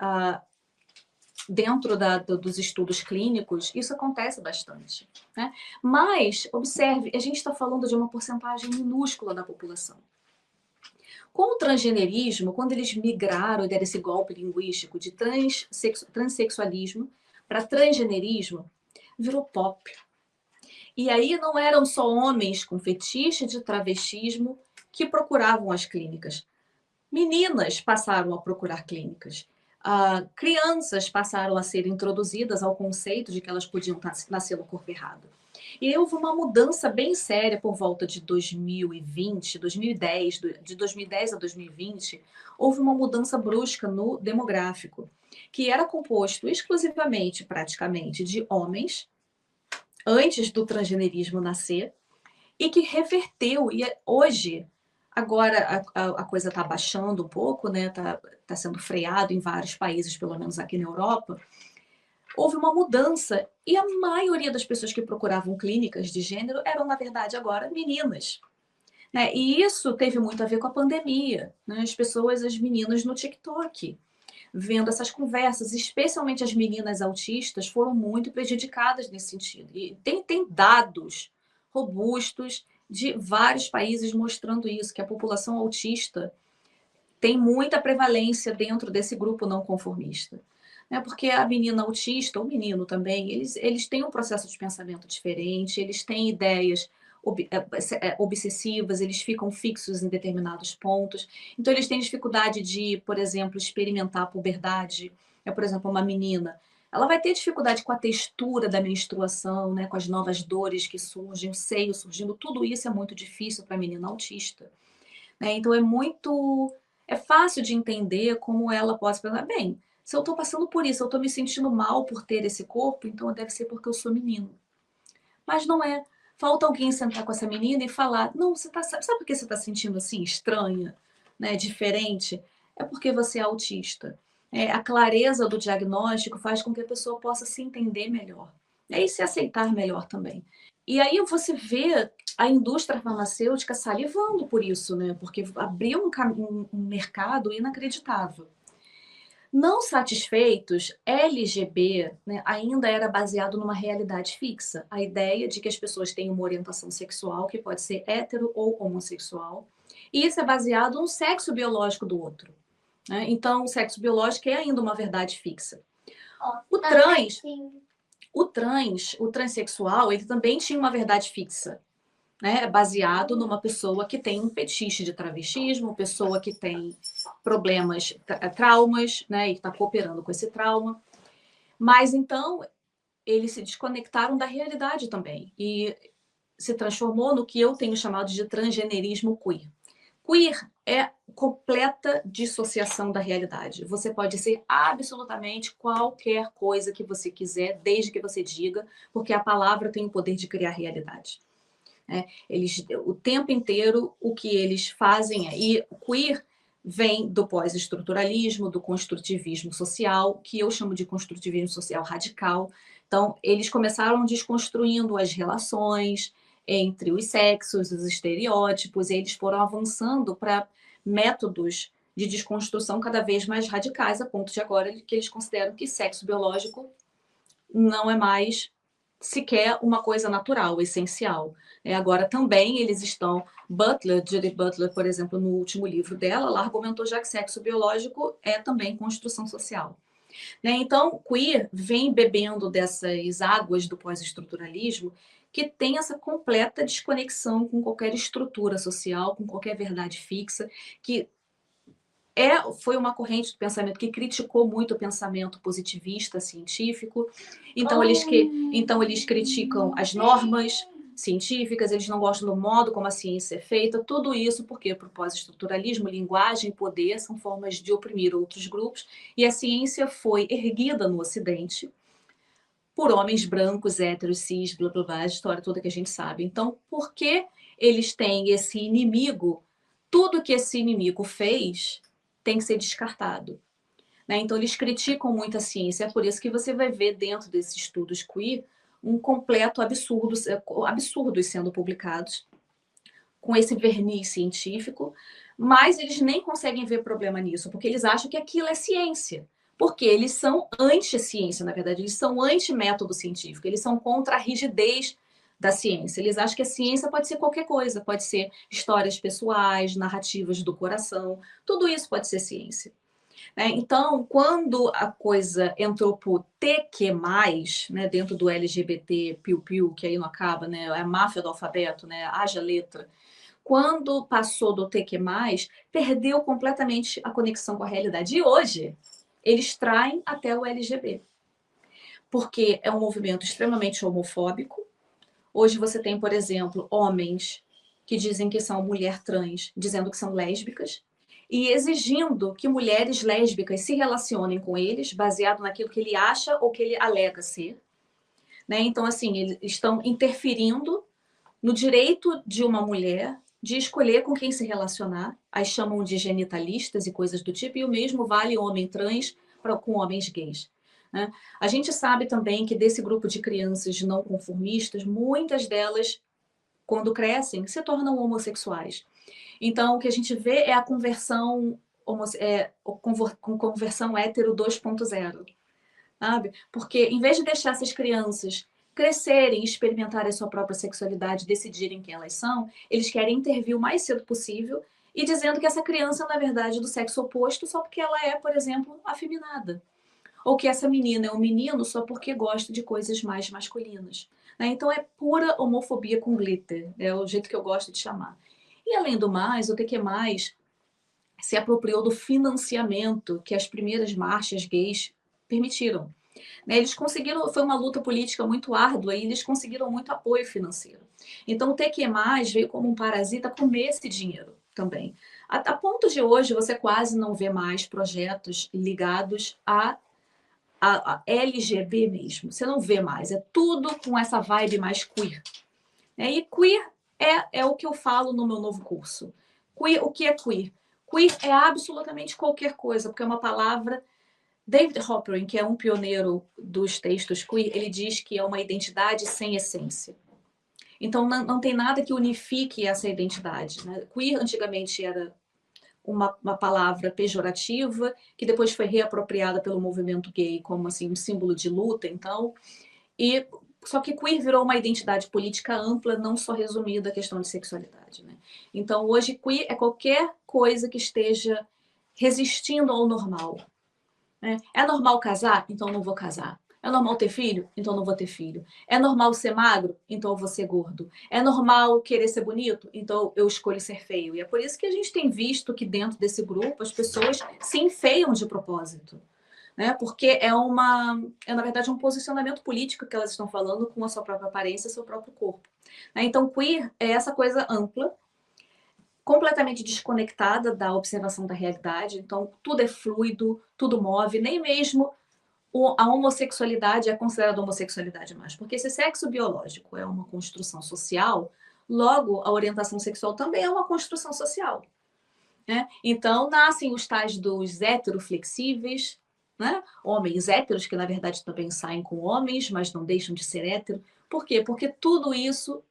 dentro dos estudos clínicos, isso acontece bastante, né? Mas, observe, a gente está falando de uma porcentagem minúscula da população. Com o transgenerismo, quando eles migraram e deram esse golpe linguístico de transexualismo para transgenerismo, virou pop. E aí não eram só homens com fetiche de travestismo que procuravam as clínicas. Meninas passaram a procurar clínicas. Crianças passaram a ser introduzidas ao conceito de que elas podiam nascer no corpo errado. E houve uma mudança bem séria por volta de 2020, 2010, de 2010 a 2020, houve uma mudança brusca no demográfico, que era composto exclusivamente, praticamente, de homens, antes do transgenerismo nascer, e que reverteu, e hoje, agora a coisa está baixando um pouco, né? Tá sendo freado em vários países, pelo menos aqui na Europa, houve uma mudança e a maioria das pessoas que procuravam clínicas de gênero eram, na verdade, agora meninas, né? E isso teve muito a ver com a pandemia, né? As meninas no TikTok, vendo essas conversas, especialmente as meninas autistas, foram muito prejudicadas nesse sentido. E tem dados robustos de vários países mostrando isso, que a população autista tem muita prevalência dentro desse grupo não conformista. Né? Porque a menina autista, ou menino também, eles têm um processo de pensamento diferente, eles têm ideias obsessivas, eles ficam fixos em determinados pontos. Então, eles têm dificuldade de, por exemplo, experimentar a puberdade. Por exemplo, uma menina, ela vai ter dificuldade com a textura da menstruação, né, com as novas dores que surgem, o seio surgindo, tudo isso é muito difícil para a menina autista. Né? Então, é fácil de entender como ela pode pensar, bem, se eu estou passando por isso, eu estou me sentindo mal por ter esse corpo, então deve ser porque eu sou menino. Mas não é. Falta alguém sentar com essa menina e falar, não, sabe por que você está sentindo assim, estranha, né, diferente? É porque você é autista. A clareza do diagnóstico faz com que a pessoa possa se entender melhor. E se aceitar melhor também. E aí você vê a indústria farmacêutica salivando por isso, né? Porque abriu um mercado inacreditável. Não satisfeitos, LGB, né, ainda era baseado numa realidade fixa. A ideia de que as pessoas têm uma orientação sexual, que pode ser hétero ou homossexual, e isso é baseado no sexo biológico do outro. Né? Então, o sexo biológico é ainda uma verdade fixa. O transexual, ele também tinha uma verdade fixa. Né, baseado numa pessoa que tem um fetiche de travestismo, pessoa que tem problemas, traumas, né, e está cooperando com esse trauma. Mas então eles se desconectaram da realidade também e se transformou no que eu tenho chamado de transgenerismo queer. Queer é completa dissociação da realidade. Você pode ser absolutamente qualquer coisa que você quiser, desde que você diga, porque a palavra tem o poder de criar realidade. O tempo inteiro, o que eles fazem e o queer vem do pós-estruturalismo, do construtivismo social, que eu chamo de construtivismo social radical. Então, eles começaram desconstruindo as relações entre os sexos, os estereótipos, e eles foram avançando para métodos de desconstrução cada vez mais radicais, a ponto de agora que eles consideram que sexo biológico não é mais sequer uma coisa natural, essencial. Agora também eles estão, Judith Butler, por exemplo, no último livro dela, ela argumentou já que sexo biológico é também construção social. Então, queer vem bebendo dessas águas do pós-estruturalismo que tem essa completa desconexão com qualquer estrutura social, com qualquer verdade fixa, que foi uma corrente do pensamento que criticou muito o pensamento positivista científico. Então, eles criticam as normas científicas, eles não gostam do modo como a ciência é feita, tudo isso porque, para o pós-estruturalismo, linguagem e poder são formas de oprimir outros grupos, e a ciência foi erguida no Ocidente por homens brancos, héteros, cis, blá, blá, blá, a história toda que a gente sabe. Então, por que eles têm esse inimigo? Tudo que esse inimigo fez tem que ser descartado. Então, eles criticam muito a ciência. É por isso que você vai ver dentro desses estudos queer um completo absurdos sendo publicados com esse verniz científico, mas eles nem conseguem ver problema nisso, porque eles acham que aquilo é ciência. Porque eles são anti-ciência, na verdade, eles são anti-método científico, eles são contra a rigidez da ciência. Eles acham que a ciência pode ser qualquer coisa, pode ser histórias pessoais, narrativas do coração, tudo isso pode ser ciência. Então, quando a coisa entrou por TQ+, né, dentro do LGBT, piu-piu, que aí não acaba, né, é a máfia do alfabeto, né, haja letra, quando passou do TQ+, perdeu completamente a conexão com a realidade. E hoje, eles traem até o LGB, porque é um movimento extremamente homofóbico. Hoje você tem, por exemplo, homens que dizem que são mulher trans, dizendo que são lésbicas, e exigindo que mulheres lésbicas se relacionem com eles, baseado naquilo que ele acha ou que ele alega ser. Então, assim, eles estão interferindo no direito de uma mulher de escolher com quem se relacionar. As chamam de genitalistas e coisas do tipo, e o mesmo vale homem trans com homens gays. A gente sabe também que desse grupo de crianças não conformistas, muitas delas, quando crescem, se tornam homossexuais. Então, o que a gente vê é a conversão, conversão hétero 2.0, sabe? Porque, em vez de deixar essas crianças crescerem, experimentarem a sua própria sexualidade, decidirem quem elas são, eles querem intervir o mais cedo possível e dizendo que essa criança, na verdade, é do sexo oposto só porque ela é, por exemplo, afeminada. Ou que essa menina é um menino só porque gosta de coisas mais masculinas. Né? Então é pura homofobia com glitter, é o jeito que eu gosto de chamar. E além do mais, o TQ+, se apropriou do financiamento que as primeiras marchas gays permitiram. Né? Eles conseguiram, foi uma luta política muito árdua e eles conseguiram muito apoio financeiro. Então o TQ+, veio como um parasita comer esse dinheiro também. A ponto de hoje você quase não vê mais projetos ligados a LGB mesmo. Você não vê mais. É tudo com essa vibe mais queer. E queer é o que eu falo no meu novo curso. Queer, o que é queer? Queer é absolutamente qualquer coisa, porque é uma palavra... David Hopperin, que é um pioneiro dos textos queer, ele diz que é uma identidade sem essência. Então, não tem nada que unifique essa identidade. Né? Queer, antigamente, era uma palavra pejorativa, que depois foi reapropriada pelo movimento gay como assim, um símbolo de luta, então. Só que queer virou uma identidade política ampla, não só resumida à questão de sexualidade. Né? Então, hoje, queer é qualquer coisa que esteja resistindo ao normal. Né? É normal casar? Então não vou casar. É normal ter filho? Então não vou ter filho. É normal ser magro? Então eu vou ser gordo. É normal querer ser bonito? Então eu escolho ser feio. E é por isso que a gente tem visto que dentro desse grupo as pessoas se enfeiam de propósito. Né? Porque na verdade, um posicionamento político que elas estão falando com a sua própria aparência, seu próprio corpo. Né? Então, queer é essa coisa ampla, completamente desconectada da observação da realidade. Então, tudo é fluido, tudo move, nem mesmo a homossexualidade é considerada homossexualidade mais. Porque se sexo biológico é uma construção social, logo a orientação sexual também é uma construção social. Né? Então, nascem os tais dos heteroflexíveis, né? Homens héteros, que na verdade também saem com homens, mas não deixam de ser hétero. Por quê? Porque tudo isso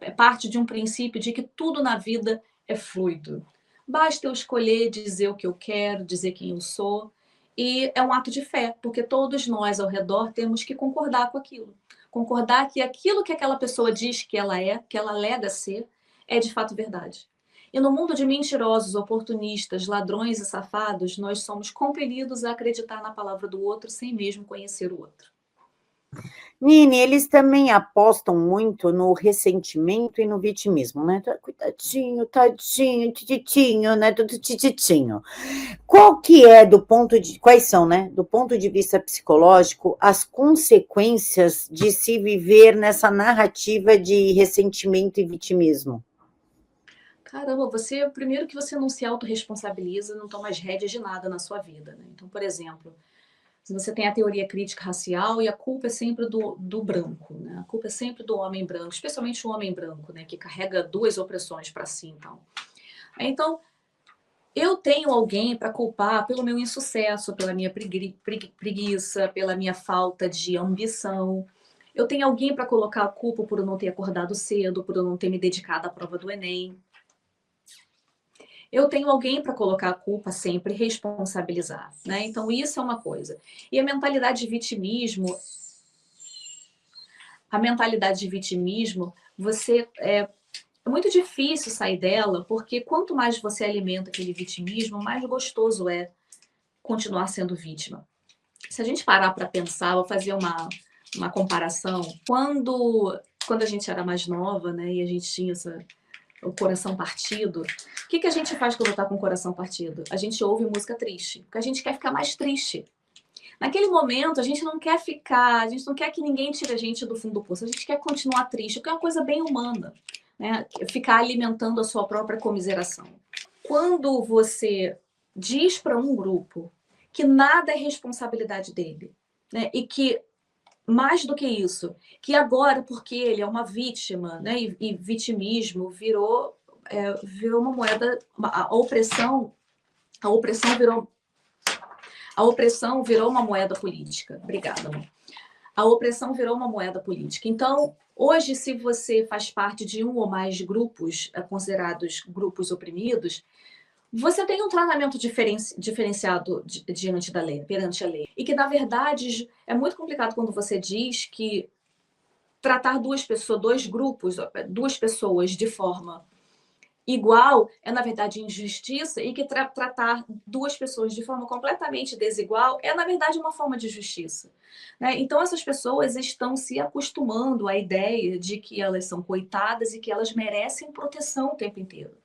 é parte de um princípio de que tudo na vida é fluido. Basta eu escolher dizer o que eu quero, dizer quem eu sou, e é um ato de fé, porque todos nós ao redor temos que concordar com aquilo. Concordar que aquilo que aquela pessoa diz que ela é, que ela alega ser, é de fato verdade. E no mundo de mentirosos, oportunistas, ladrões e safados, nós somos compelidos a acreditar na palavra do outro sem mesmo conhecer o outro. Nini, eles também apostam muito no ressentimento e no vitimismo, né? Coitadinho, tadinho, tititinho, né? Tudo tititinho. Quais são, né? Do ponto de vista psicológico, as consequências de se viver nessa narrativa de ressentimento e vitimismo? Caramba, primeiro que você não se autorresponsabiliza, não toma as rédeas de nada na sua vida. Né? Então, por exemplo, se você tem a teoria crítica racial e a culpa é sempre do branco, né? A culpa é sempre do homem branco, especialmente o homem branco, né? Que carrega duas opressões para si, então. Eu tenho alguém para culpar pelo meu insucesso, pela minha preguiça, pela minha falta de ambição. Eu tenho alguém para colocar a culpa por eu não ter acordado cedo, por eu não ter me dedicado à prova do Enem. Eu tenho alguém para colocar a culpa sempre, responsabilizar. Né? Então, isso é uma coisa. E a mentalidade de vitimismo, é muito difícil sair dela, porque quanto mais você alimenta aquele vitimismo, mais gostoso é continuar sendo vítima. Se a gente parar para pensar, vou fazer uma comparação. Quando a gente era mais nova, né, e a gente tinha o coração partido, o que a gente faz quando está com o coração partido? A gente ouve música triste, porque a gente quer ficar mais triste. Naquele momento, a gente não quer que ninguém tire a gente do fundo do poço, a gente quer continuar triste, porque é uma coisa bem humana, né? Ficar alimentando a sua própria comiseração. Quando você diz para um grupo que nada é responsabilidade dele, né? E que, mais do que isso, que agora, porque ele é uma vítima, né? E vitimismo virou uma moeda, a opressão virou uma moeda política. Obrigada, amor. A opressão virou uma moeda política. Então, hoje, se você faz parte de um ou mais grupos considerados grupos oprimidos, você tem um tratamento diferenciado diante da lei, perante a lei. E que, na verdade, é muito complicado quando você diz que tratar duas pessoas de forma igual é, na verdade, injustiça, e que tratar duas pessoas de forma completamente desigual é, na verdade, uma forma de justiça. Né? Então, essas pessoas estão se acostumando à ideia de que elas são coitadas e que elas merecem proteção o tempo inteiro.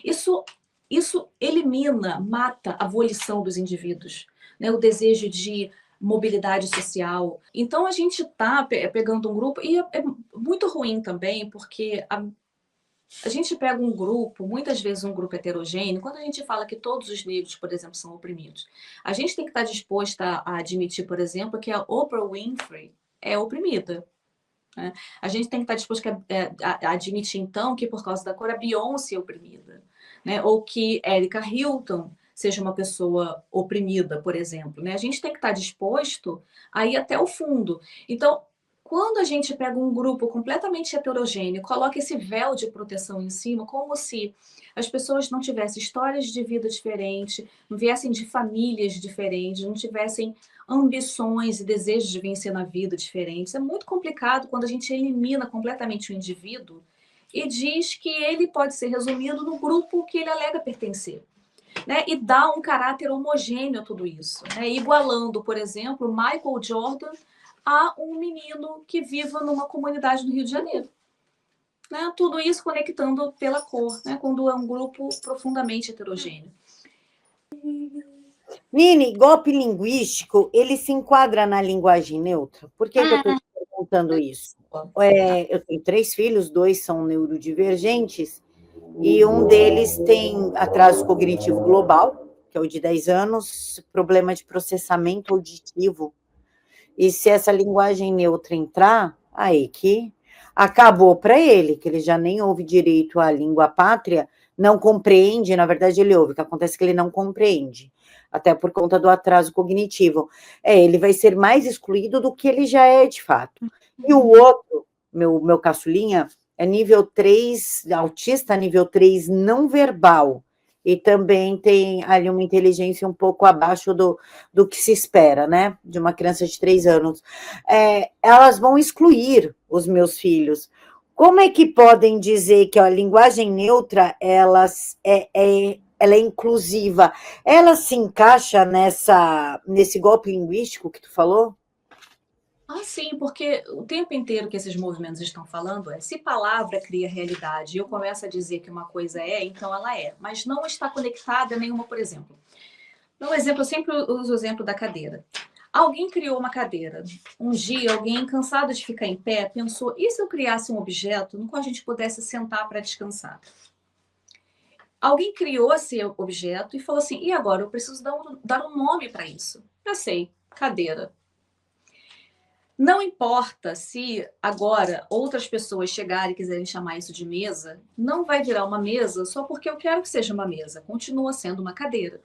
Isso, isso elimina, mata a volição dos indivíduos, né? O desejo de mobilidade social. Então, a gente está pegando um grupo, e é muito ruim também, porque a gente pega um grupo, muitas vezes um grupo heterogêneo, quando a gente fala que todos os negros, por exemplo, são oprimidos, a gente tem que estar disposta a admitir, por exemplo, que a Oprah Winfrey é oprimida. Né? A gente tem que estar disposto a admitir, então, que por causa da cor a Beyoncé é oprimida. Né? Ou que Erika Hilton seja uma pessoa oprimida, por exemplo. Né? A gente tem que estar disposto a ir até o fundo. Então, quando a gente pega um grupo completamente heterogêneo, coloca esse véu de proteção em cima, como se as pessoas não tivessem histórias de vida diferentes, não viessem de famílias diferentes, não tivessem ambições e desejos de vencer na vida diferentes. É muito complicado quando a gente elimina completamente o indivíduo e diz que ele pode ser resumido no grupo que ele alega pertencer. Né? E dá um caráter homogêneo a tudo isso. Né? Igualando, por exemplo, Michael Jordan a um menino que viva numa comunidade do Rio de Janeiro. Né? Tudo isso conectando pela cor, né? Quando é um grupo profundamente heterogêneo. Nini, golpe linguístico, ele se enquadra na linguagem neutra? Por que que eu estou te perguntando isso? Eu tenho 3 filhos, 2 são neurodivergentes, e um deles tem atraso cognitivo global, que é o de 10 anos, problema de processamento auditivo. E se essa linguagem neutra entrar, aí que acabou para ele, que ele já nem ouve direito a língua pátria, não compreende, na verdade ele ouve, o que acontece é que ele não compreende, até por conta do atraso cognitivo. Ele vai ser mais excluído do que ele já é de fato. E o outro, meu caçulinha, é nível 3, autista nível 3 não verbal, e também tem ali uma inteligência um pouco abaixo do que se espera, né, de uma criança de 3 anos. Elas vão excluir os meus filhos. Como é que podem dizer que a linguagem neutra ela é inclusiva? Ela se encaixa nesse golpe linguístico que tu falou? Ah, sim, porque o tempo inteiro que esses movimentos estão falando se palavra cria realidade, e eu começo a dizer que uma coisa é, então ela é, mas não está conectada a nenhuma, por exemplo. Um exemplo, eu sempre uso o exemplo da cadeira. Alguém criou uma cadeira. Um dia, alguém cansado de ficar em pé pensou: e se eu criasse um objeto no qual a gente pudesse sentar para descansar? Alguém criou esse objeto e falou assim: e agora? Eu preciso dar um nome para isso. Eu sei, cadeira. Não importa se agora outras pessoas chegarem e quiserem chamar isso de mesa, não vai virar uma mesa só porque eu quero que seja uma mesa. Continua sendo uma cadeira.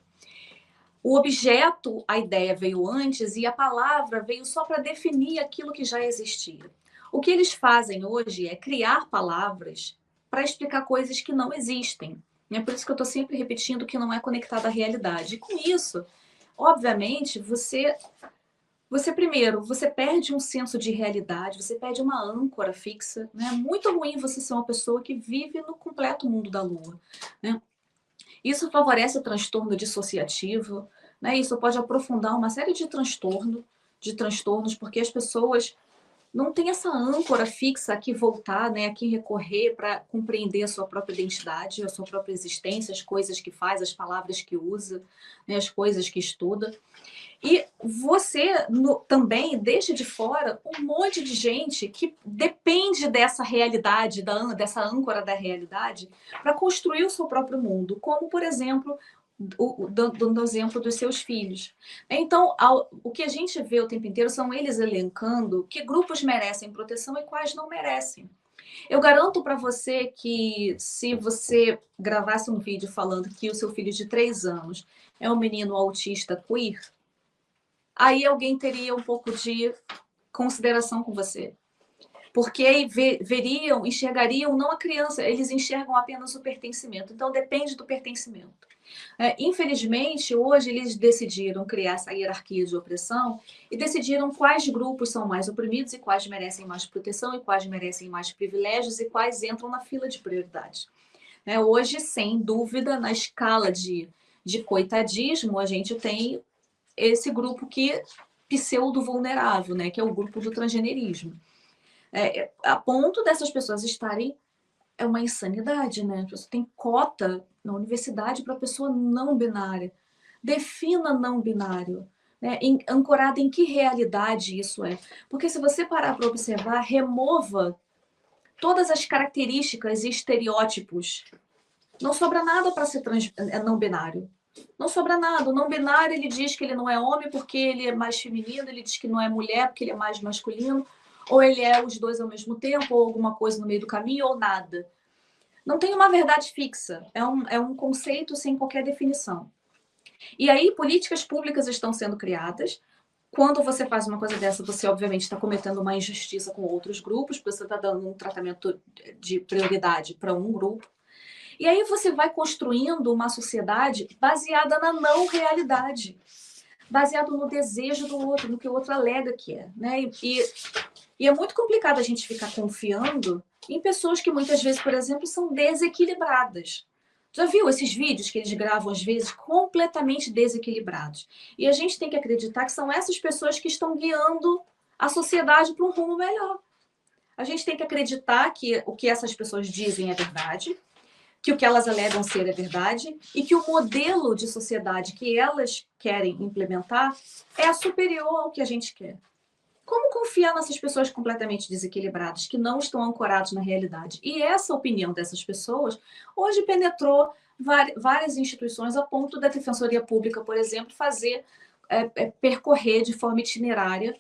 O objeto, a ideia veio antes e a palavra veio só para definir aquilo que já existia. O que eles fazem hoje é criar palavras para explicar coisas que não existem. É por isso que eu estou sempre repetindo que não é conectado à realidade. E com isso, obviamente, você primeiro, você perde um senso de realidade, você perde uma âncora fixa. Né? É muito ruim você ser uma pessoa que vive no completo mundo da lua. Né? Isso favorece o transtorno dissociativo, né? Isso pode aprofundar uma série de transtornos, porque as pessoas não têm essa âncora fixa a que voltar, né? A que recorrer para compreender a sua própria identidade, a sua própria existência, as coisas que faz, as palavras que usa, né? As coisas que estuda. E você também deixa de fora um monte de gente que depende dessa realidade, dessa âncora da realidade, para construir o seu próprio mundo, como, por exemplo, dando exemplo dos seus filhos. Então, o que a gente vê o tempo inteiro são eles elencando que grupos merecem proteção e quais não merecem. Eu garanto para você que se você gravasse um vídeo falando que o seu filho de 3 anos é um menino autista queer, aí alguém teria um pouco de consideração com você. Porque aí enxergariam não a criança, eles enxergam apenas o pertencimento. Então, depende do pertencimento. Infelizmente, hoje eles decidiram criar essa hierarquia de opressão e decidiram quais grupos são mais oprimidos e quais merecem mais proteção e quais merecem mais privilégios e quais entram na fila de prioridade. né? Hoje, sem dúvida, na escala de coitadismo, a gente tem esse grupo que pseudo-vulnerável, né? Que é o grupo do transgenerismo. A ponto dessas pessoas estarem... É uma insanidade, né? Você tem cota na universidade para pessoa não binária. Defina não binário. Né? Ancorado em que realidade isso é? Porque se você parar para observar, remova todas as características e estereótipos. Não sobra nada para ser não binário. Não sobra nada. O não binário, ele diz que ele não é homem porque ele é mais feminino, ele diz que não é mulher porque ele é mais masculino, ou ele é os dois ao mesmo tempo, ou alguma coisa no meio do caminho, ou nada. Não tem uma verdade fixa. É um conceito sem qualquer definição. E aí, políticas públicas estão sendo criadas. Quando você faz uma coisa dessa, você obviamente está cometendo uma injustiça com outros grupos, porque você está dando um tratamento de prioridade para um grupo. E aí você vai construindo uma sociedade baseada na não realidade, baseado no desejo do outro, no que o outro alega que é, né? E é muito complicado a gente ficar confiando em pessoas que muitas vezes, por exemplo, são desequilibradas. Já viu esses vídeos que eles gravam às vezes completamente desequilibrados? E a gente tem que acreditar que são essas pessoas que estão guiando a sociedade para um rumo melhor. A gente tem que acreditar que o que essas pessoas dizem é verdade, que o que elas alegam ser é verdade e que o modelo de sociedade que elas querem implementar é superior ao que a gente quer. Como confiar nessas pessoas completamente desequilibradas, que não estão ancoradas na realidade? E essa opinião dessas pessoas hoje penetrou várias instituições, a ponto da Defensoria Pública, por exemplo, percorrer de forma itinerária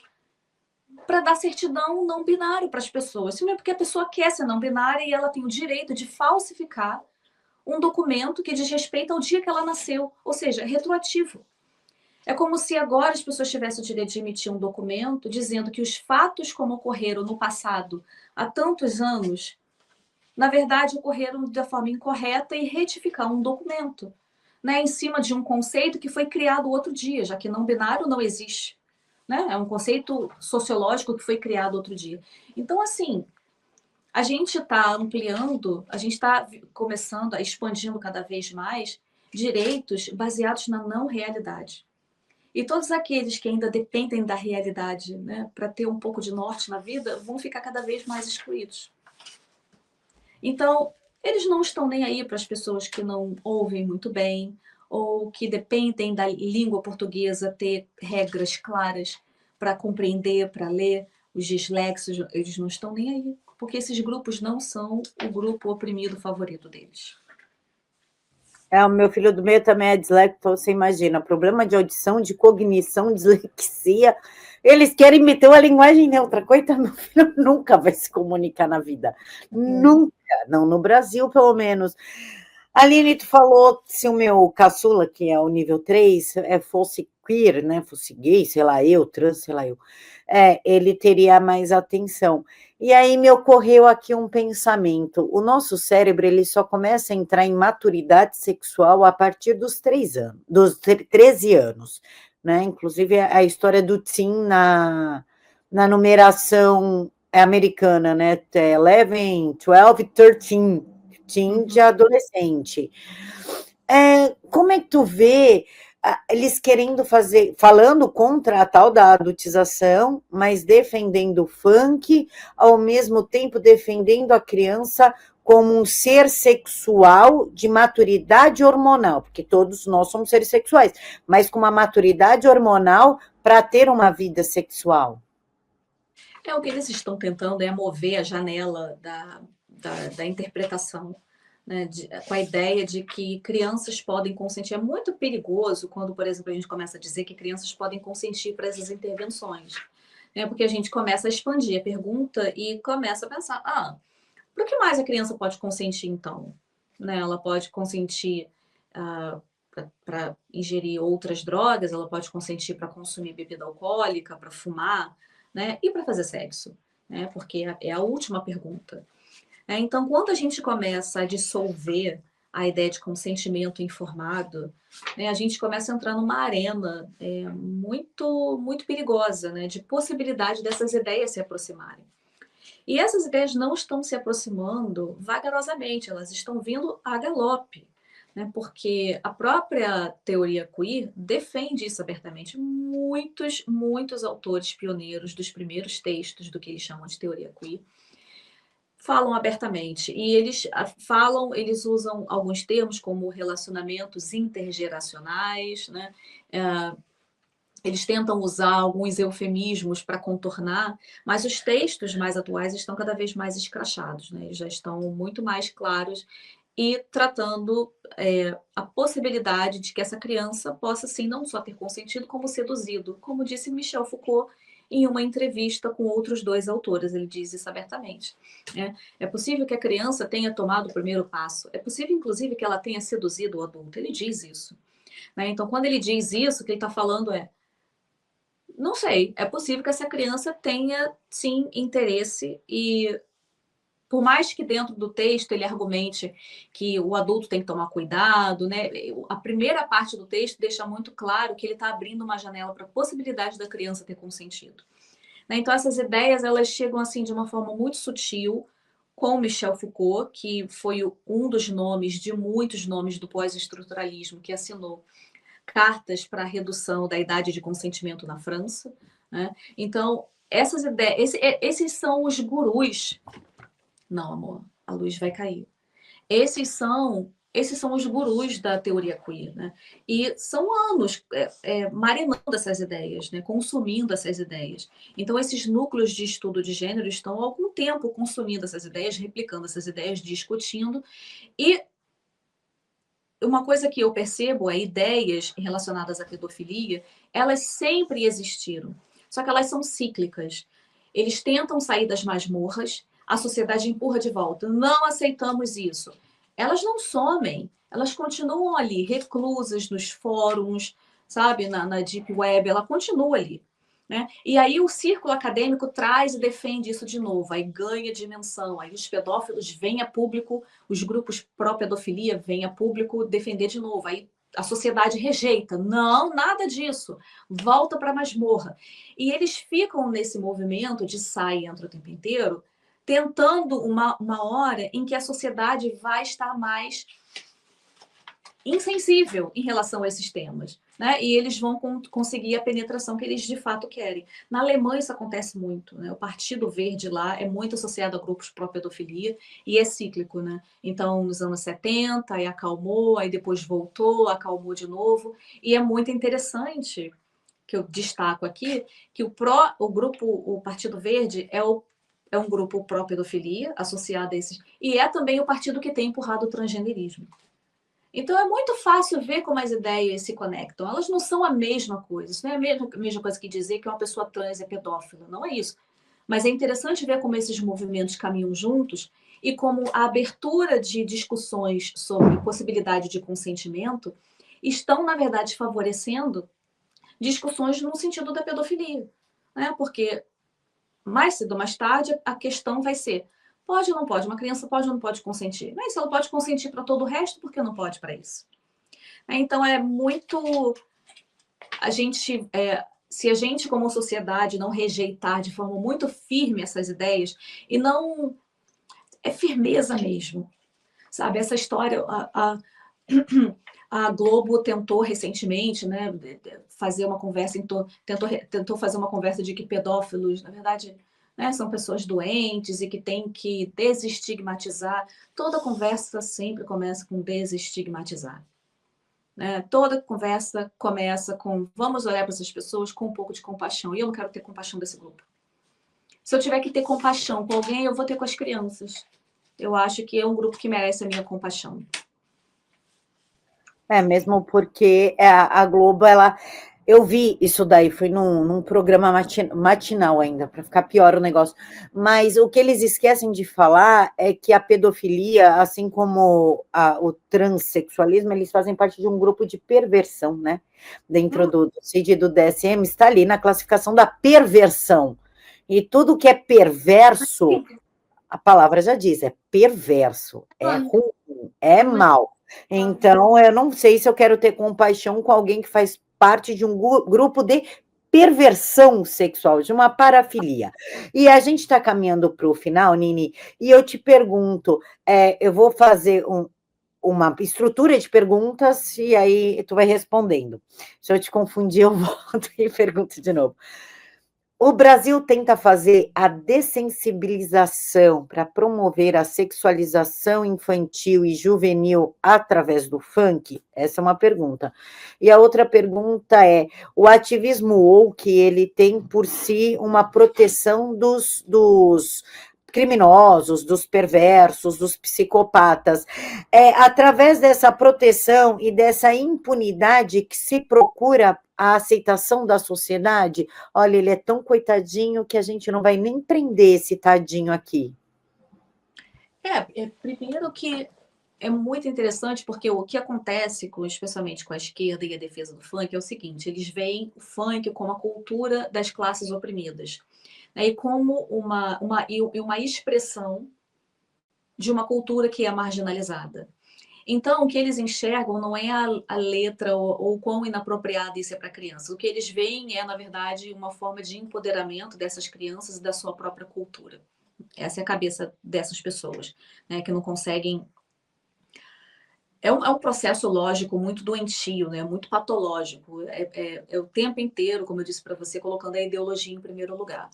para dar certidão não binário para as pessoas. Isso não é porque a pessoa quer ser não binária e ela tem o direito de falsificar um documento que diz respeito ao dia que ela nasceu, ou seja, retroativo. É como se agora as pessoas tivessem o direito de emitir um documento dizendo que os fatos como ocorreram no passado, há tantos anos, na verdade ocorreram da forma incorreta e retificar um documento, né, em cima de um conceito que foi criado outro dia, já que não binário não existe. Né? É um conceito sociológico que foi criado outro dia. Então, assim, a gente está ampliando, a gente está começando a expandindo cada vez mais direitos baseados na não realidade. E todos aqueles que ainda dependem da realidade, né, para ter um pouco de norte na vida, vão ficar cada vez mais excluídos. Então, eles não estão nem aí para as pessoas que não ouvem muito bem ou que dependem da língua portuguesa ter regras claras para compreender, para ler. Os dislexos, eles não estão nem aí, porque esses grupos não são o grupo oprimido favorito deles. O meu filho do meio também é disléxico, então você imagina, problema de audição, de cognição, dislexia. Eles querem meter uma linguagem neutra. Coitado, meu filho nunca vai se comunicar na vida. Nunca. Não no Brasil, pelo menos. Aline, tu falou se o meu caçula, que é o nível 3, fosse queer, né? Fosse gay, sei lá, trans, sei lá, ele teria mais atenção. E aí me ocorreu aqui um pensamento. O nosso cérebro, ele só começa a entrar em maturidade sexual a partir dos 3 anos, dos 13 anos, né? Inclusive a história do teen na numeração americana, né? 11, 12, 13, teen de adolescente. Como é que tu vê eles querendo falando contra a tal da adultização, mas defendendo o funk, ao mesmo tempo defendendo a criança como um ser sexual de maturidade hormonal, porque todos nós somos seres sexuais, mas com uma maturidade hormonal para ter uma vida sexual? O que eles estão tentando é mover a janela da interpretação, né, com a ideia de que crianças podem consentir. É muito perigoso quando, por exemplo, a gente começa a dizer que crianças podem consentir para essas intervenções, né, porque a gente começa a expandir a pergunta e começa a pensar, para que mais a criança pode consentir, então? Né, ela pode consentir para ingerir outras drogas, ela pode consentir para consumir bebida alcoólica, para fumar, né, e para fazer sexo, né, porque é a última pergunta. Então, quando a gente começa a dissolver a ideia de consentimento informado, né, a gente começa a entrar numa arena muito, muito perigosa, né, de possibilidade dessas ideias se aproximarem. E essas ideias não estão se aproximando vagarosamente, elas estão vindo a galope, né? Porque a própria teoria queer defende isso abertamente. Muitos autores pioneiros dos primeiros textos do que eles chamam de teoria queer falam abertamente. E eles usam alguns termos como relacionamentos intergeracionais, né? Eles tentam usar alguns eufemismos para contornar, mas os textos mais atuais estão cada vez mais escrachados, né? Eles já estão muito mais claros e tratando a possibilidade de que essa criança possa, sim, não só ter consentido, como seduzido. Como disse Michel Foucault em uma entrevista com outros 2 autores, ele diz isso abertamente. É possível que a criança tenha tomado o primeiro passo, é possível, inclusive, que ela tenha seduzido o adulto, ele diz isso. Né? Então, quando ele diz isso, o que ele está falando não sei, é possível que essa criança tenha, sim, interesse e por mais que dentro do texto ele argumente que o adulto tem que tomar cuidado, né? A primeira parte do texto deixa muito claro que ele está abrindo uma janela para a possibilidade da criança ter consentido. Né? Então essas ideias elas chegam assim de uma forma muito sutil com Michel Foucault, que foi um dos nomes de muitos nomes do pós-estruturalismo que assinou cartas para a redução da idade de consentimento na França. Né? Então, essas ideias, esses são os gurus. Não, amor, a luz vai cair. Esses são os gurus da teoria queer, né? E são anos marinando essas ideias, né? Consumindo essas ideias. Então, esses núcleos de estudo de gênero estão há algum tempo consumindo essas ideias, replicando essas ideias, discutindo. E uma coisa que eu percebo é ideias relacionadas à pedofilia, elas sempre existiram, só que elas são cíclicas. Eles tentam sair das masmorras, a sociedade empurra de volta. Não aceitamos isso. Elas não somem, elas continuam ali, reclusas nos fóruns, sabe, na Deep Web, ela continua ali. Né? E aí o círculo acadêmico traz e defende isso de novo, aí ganha dimensão, aí os pedófilos vêm a público, os grupos pró-pedofilia vêm a público defender de novo, aí a sociedade rejeita, não, nada disso, volta para a masmorra. E eles ficam nesse movimento de sai e entra o tempo inteiro, tentando uma hora em que a sociedade vai estar mais insensível em relação a esses temas. Né? E eles vão conseguir a penetração que eles de fato querem. Na Alemanha isso acontece muito. Né? O Partido Verde lá é muito associado a grupos pró-pedofilia e é cíclico. Né? Então, nos anos 70, aí acalmou, aí depois voltou, acalmou de novo. E é muito interessante, que eu destaco aqui, que o Partido Verde é um grupo pró-pedofilia associado a esses... E é também o partido que tem empurrado o transgenerismo. Então, é muito fácil ver como as ideias se conectam. Elas não são a mesma coisa. Isso não é a mesma coisa que dizer que uma pessoa trans é pedófila. Não é isso. Mas é interessante ver como esses movimentos caminham juntos e como a abertura de discussões sobre possibilidade de consentimento estão, na verdade, favorecendo discussões no sentido da pedofilia. Né? Porque mais cedo ou mais tarde a questão vai ser: pode ou não pode? Uma criança pode ou não pode consentir? Mas se ela pode consentir para todo o resto, por que não pode para isso? Então é muito... se a gente, como sociedade, não rejeitar de forma muito firme essas ideias, e não... É firmeza mesmo, sabe? Essa história... A Globo tentou recentemente, né, fazer uma conversa, tentou fazer uma conversa de que pedófilos, na verdade... Né, são pessoas doentes e que tem que desestigmatizar. Toda conversa sempre começa com desestigmatizar. Né? Toda conversa começa com vamos olhar para essas pessoas com um pouco de compaixão. E eu não quero ter compaixão desse grupo. Se eu tiver que ter compaixão com alguém, eu vou ter com as crianças. Eu acho que é um grupo que merece a minha compaixão. Mesmo porque a Globo, ela... Eu vi isso daí, foi num programa matinal ainda, para ficar pior o negócio. Mas o que eles esquecem de falar é que a pedofilia, assim como o transexualismo, eles fazem parte de um grupo de perversão, né? Dentro do CID e do DSM, está ali na classificação da perversão. E tudo que é perverso, a palavra já diz, é perverso, é ruim, é mal. Então, eu não sei se eu quero ter compaixão com alguém que faz parte de um grupo de perversão sexual, de uma parafilia. E a gente está caminhando para o final, Nini, e eu te pergunto, eu vou fazer uma estrutura de perguntas e aí tu vai respondendo. Se eu te confundir, eu volto e pergunto de novo. O Brasil tenta fazer a dessensibilização para promover a sexualização infantil e juvenil através do funk? Essa é uma pergunta. E a outra pergunta é: o ativismo woke, ele tem por si uma proteção dos criminosos, dos perversos, dos psicopatas. Através dessa proteção e dessa impunidade que se procura a aceitação da sociedade. Olha, ele é tão coitadinho que a gente não vai nem prender esse tadinho aqui. Primeiro que é muito interessante, porque o que acontece, especialmente com a esquerda e a defesa do funk, é o seguinte: eles veem o funk como a cultura das classes oprimidas, né, e como uma expressão de uma cultura que é marginalizada. Então, o que eles enxergam não é a letra ou quão inapropriado isso é para a criança. O que eles veem é, na verdade, uma forma de empoderamento dessas crianças e da sua própria cultura. Essa é a cabeça dessas pessoas, né, que não conseguem. É um processo lógico muito doentio, né, muito patológico. É o tempo inteiro, como eu disse para você, colocando a ideologia em primeiro lugar.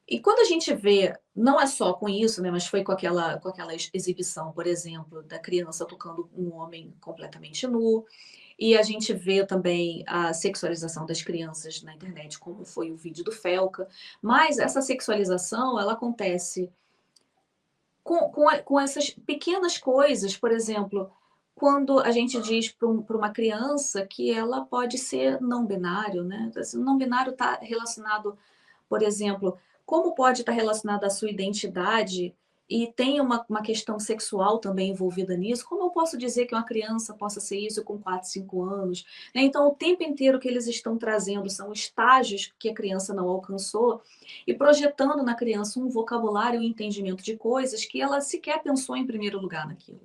E quando a gente vê, não é só com isso, né, mas foi com aquela exibição, por exemplo, da criança tocando um homem completamente nu, e a gente vê também a sexualização das crianças na internet, como foi o vídeo do Felca, mas essa sexualização, ela acontece com essas pequenas coisas, por exemplo, quando a gente diz para uma criança que ela pode ser não binário, né? Assim, não binário está relacionado, por exemplo, como pode estar relacionado à sua identidade e tem uma questão sexual também envolvida nisso, como eu posso dizer que uma criança possa ser isso com 4, 5 anos? Né? Então, o tempo inteiro que eles estão trazendo são estágios que a criança não alcançou e projetando na criança um vocabulário e entendimento de coisas que ela sequer pensou em primeiro lugar naquilo.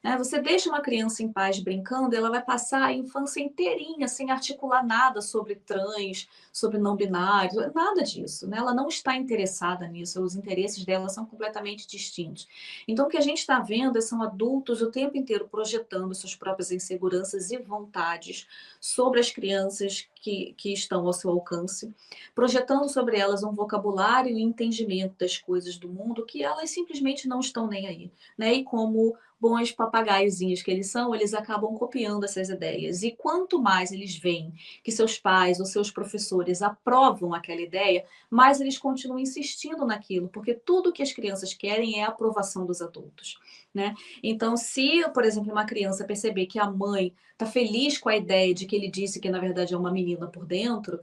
Né? Você deixa uma criança em paz brincando, ela vai passar a infância inteirinha sem articular nada sobre trans, sobre não binários, nada disso. Né? Ela não está interessada nisso, os interesses dela são completamente distintos. Então, o que a gente está vendo são adultos o tempo inteiro projetando suas próprias inseguranças e vontades sobre as crianças que estão ao seu alcance, projetando sobre elas um vocabulário e entendimento das coisas do mundo que elas simplesmente não estão nem aí. Né? E como bons papagaiozinhos que eles são, eles acabam copiando essas ideias. E quanto mais eles veem que seus pais ou seus professores aprovam aquela ideia, mais eles continuam insistindo naquilo, porque tudo que as crianças querem é a aprovação dos adultos. Né? Então, se, por exemplo, uma criança perceber que a mãe está feliz com a ideia de que ele disse que, na verdade, é uma menina por dentro,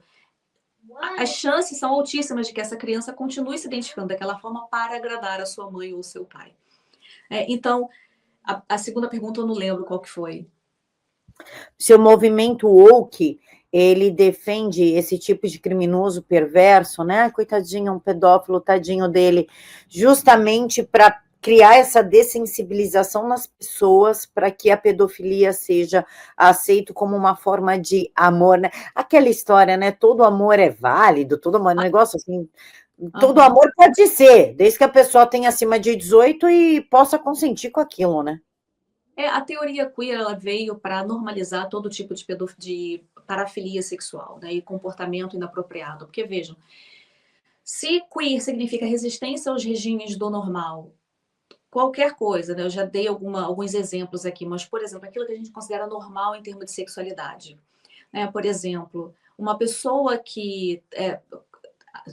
as chances são altíssimas de que essa criança continue se identificando daquela forma para agradar a sua mãe ou seu pai. Então, a segunda pergunta eu não lembro qual que foi. Seu movimento woke, ele defende esse tipo de criminoso perverso, né? Coitadinho, um pedófilo, tadinho dele, justamente para criar essa dessensibilização nas pessoas para que a pedofilia seja aceito como uma forma de amor, né? Aquela história, né? Todo amor é válido, todo amor, negócio assim, todo amor pode ser, desde que a pessoa tenha acima de 18 e possa consentir com aquilo, né? A teoria queer ela veio para normalizar todo tipo de parafilia sexual, né, e comportamento inapropriado. Porque, vejam, se queer significa resistência aos regimes do normal, qualquer coisa, né, eu já dei alguns exemplos aqui, mas, por exemplo, aquilo que a gente considera normal em termos de sexualidade. Né? Por exemplo, uma pessoa que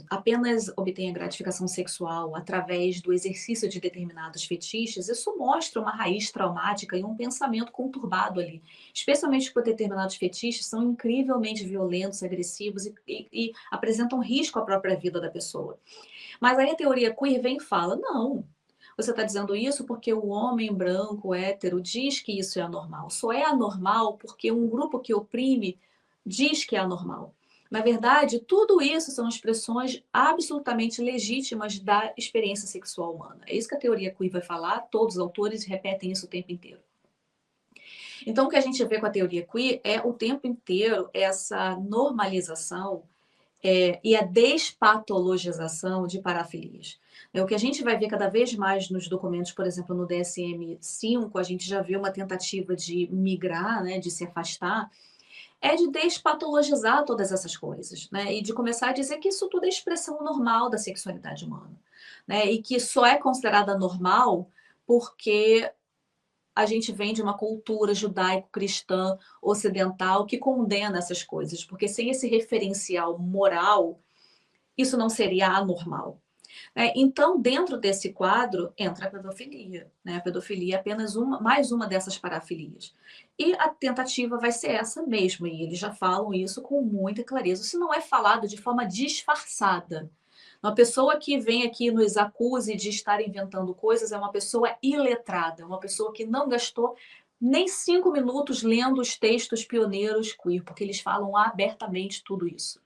apenas obtém a gratificação sexual através do exercício de determinados fetiches, isso mostra uma raiz traumática e um pensamento conturbado ali. Especialmente porque determinados fetiches são incrivelmente violentos, agressivos e apresentam risco à própria vida da pessoa. Mas aí a teoria queer vem e fala, não, você está dizendo isso porque o homem branco, hétero, diz que isso é anormal. Só é anormal porque um grupo que oprime diz que é anormal. Na verdade, tudo isso são expressões absolutamente legítimas da experiência sexual humana. É isso que a teoria queer vai falar, todos os autores repetem isso o tempo inteiro. Então, o que a gente vê com a teoria queer é o tempo inteiro essa normalização e a despatologização de parafilias. O que a gente vai ver cada vez mais nos documentos, por exemplo, no DSM-5, a gente já vê uma tentativa de migrar, né, de se afastar, é de despatologizar todas essas coisas, né? E de começar a dizer que isso tudo é expressão normal da sexualidade humana, né? E que só é considerada normal porque a gente vem de uma cultura judaico-cristã ocidental que condena essas coisas, porque sem esse referencial moral, isso não seria anormal. Então, dentro desse quadro, entra a pedofilia. Né? A pedofilia é apenas mais uma dessas parafilias. E a tentativa vai ser essa mesmo, e eles já falam isso com muita clareza. Isso não é falado de forma disfarçada. Uma pessoa que vem aqui nos acuse de estar inventando coisas é uma pessoa iletrada, uma pessoa que não gastou nem 5 minutos lendo os textos pioneiros queer, porque eles falam abertamente tudo isso.